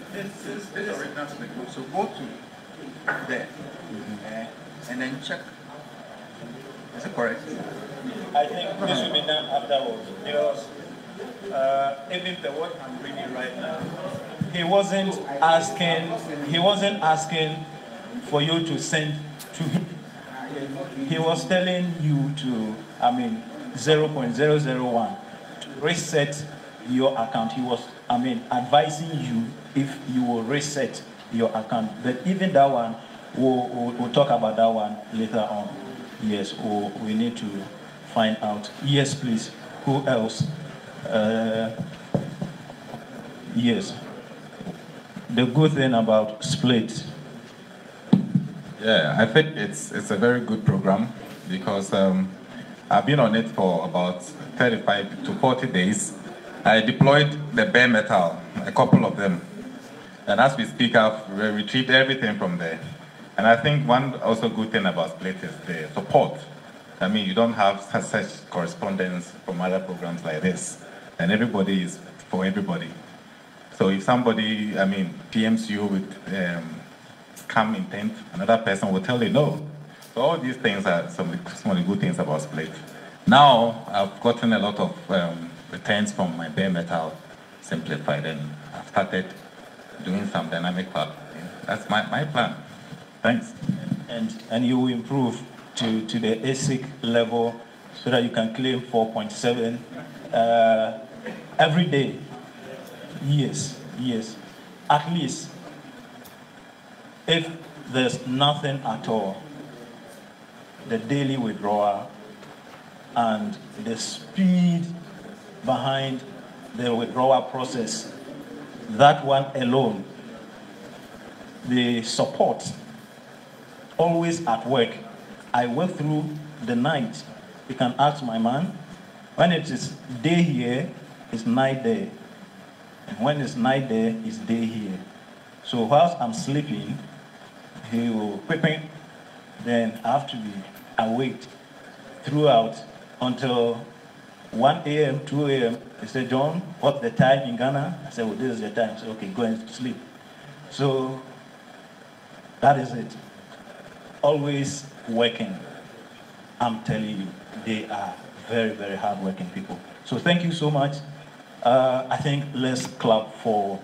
original Splitt. So go to there and then check. Is it correct? I think this will be done afterwards because even the what I'm reading right now, he wasn't asking for you to send to him. He was telling you to, 0.001 to reset your account. He was, advising you if you will reset your account. But even that one, we'll talk about that one later on. Yes, we need to find out. Yes, please. Who else? Yes. The good thing about Splitt. Yeah, I think it's a very good program because I've been on it for about 35 to 40 days. I deployed the bare metal, a couple of them. And as we speak, I've retrieved everything from there. And I think one also good thing about Splitt is the support. You don't have such correspondence from other programs like this. And everybody is for everybody. So if somebody, PMs you with scam intent, another person will tell you no. So all these things are some of the good things about Splitt. Now, I've gotten a lot of returns from my bare metal simplified, and I've started doing some dynamic part. That's my plan. Thanks. And you will improve to the ASIC level so that you can claim 4.7 every day. Yes. At least, if there's nothing at all, the daily withdrawal and the speed behind the withdrawal process, that one alone, the support, always at work. I work through the night. You can ask my man. When it is day here, it's night there. And when it's night there, it's day here. So whilst I'm sleeping, he will quicken. Then I have to be and wait throughout until 1 a.m., 2 a.m. They said, John, what's the time in Ghana? I said, well, this is the time. I said, okay, go and sleep. So that is it. Always working. I'm telling you, they are very, very hardworking people. So thank you so much. I think let's clap for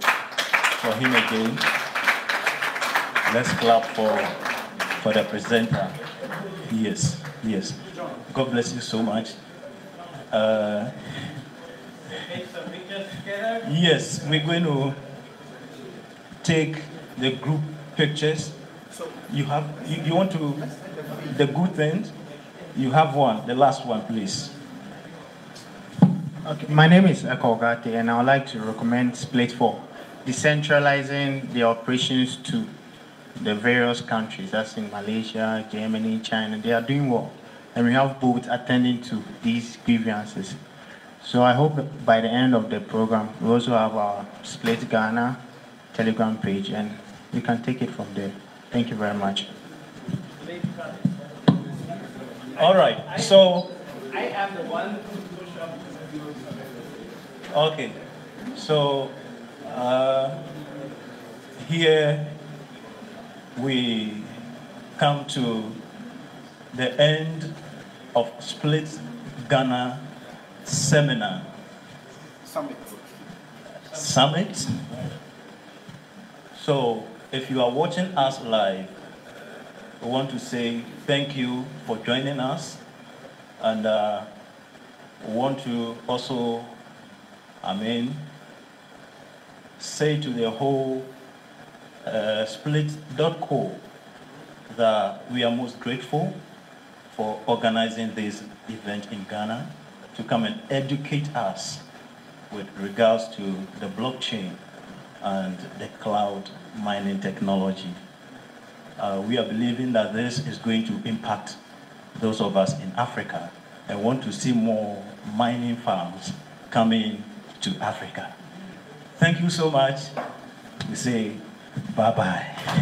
him again. Let's clap for the presenter. Yes, yes. God bless you so much. Yes, we're going to take the group pictures. You want to, the good things, you have one, the last one, please. Okay, my name is Eko Ogate, and I would like to recommend Splitt for decentralizing the operations to the various countries. That's in Malaysia, Germany, China. They are doing well, and we have both attending to these grievances. So I hope by the end of the program, we also have our Splitt Ghana Telegram page, and we can take it from there. Thank you very much. All right, so. I am the one who push up. Okay, so here we come to the end of Splitt Ghana seminar. Summit. So if you are watching us live, we want to say thank you for joining us, and we want to also, say to the whole Splitt.co that we are most grateful for organizing this event in Ghana to come and educate us with regards to the blockchain and the cloud mining technology. We are believing that this is going to impact those of us in Africa and want to see more mining farms coming to Africa. Thank you so much. We say bye-bye.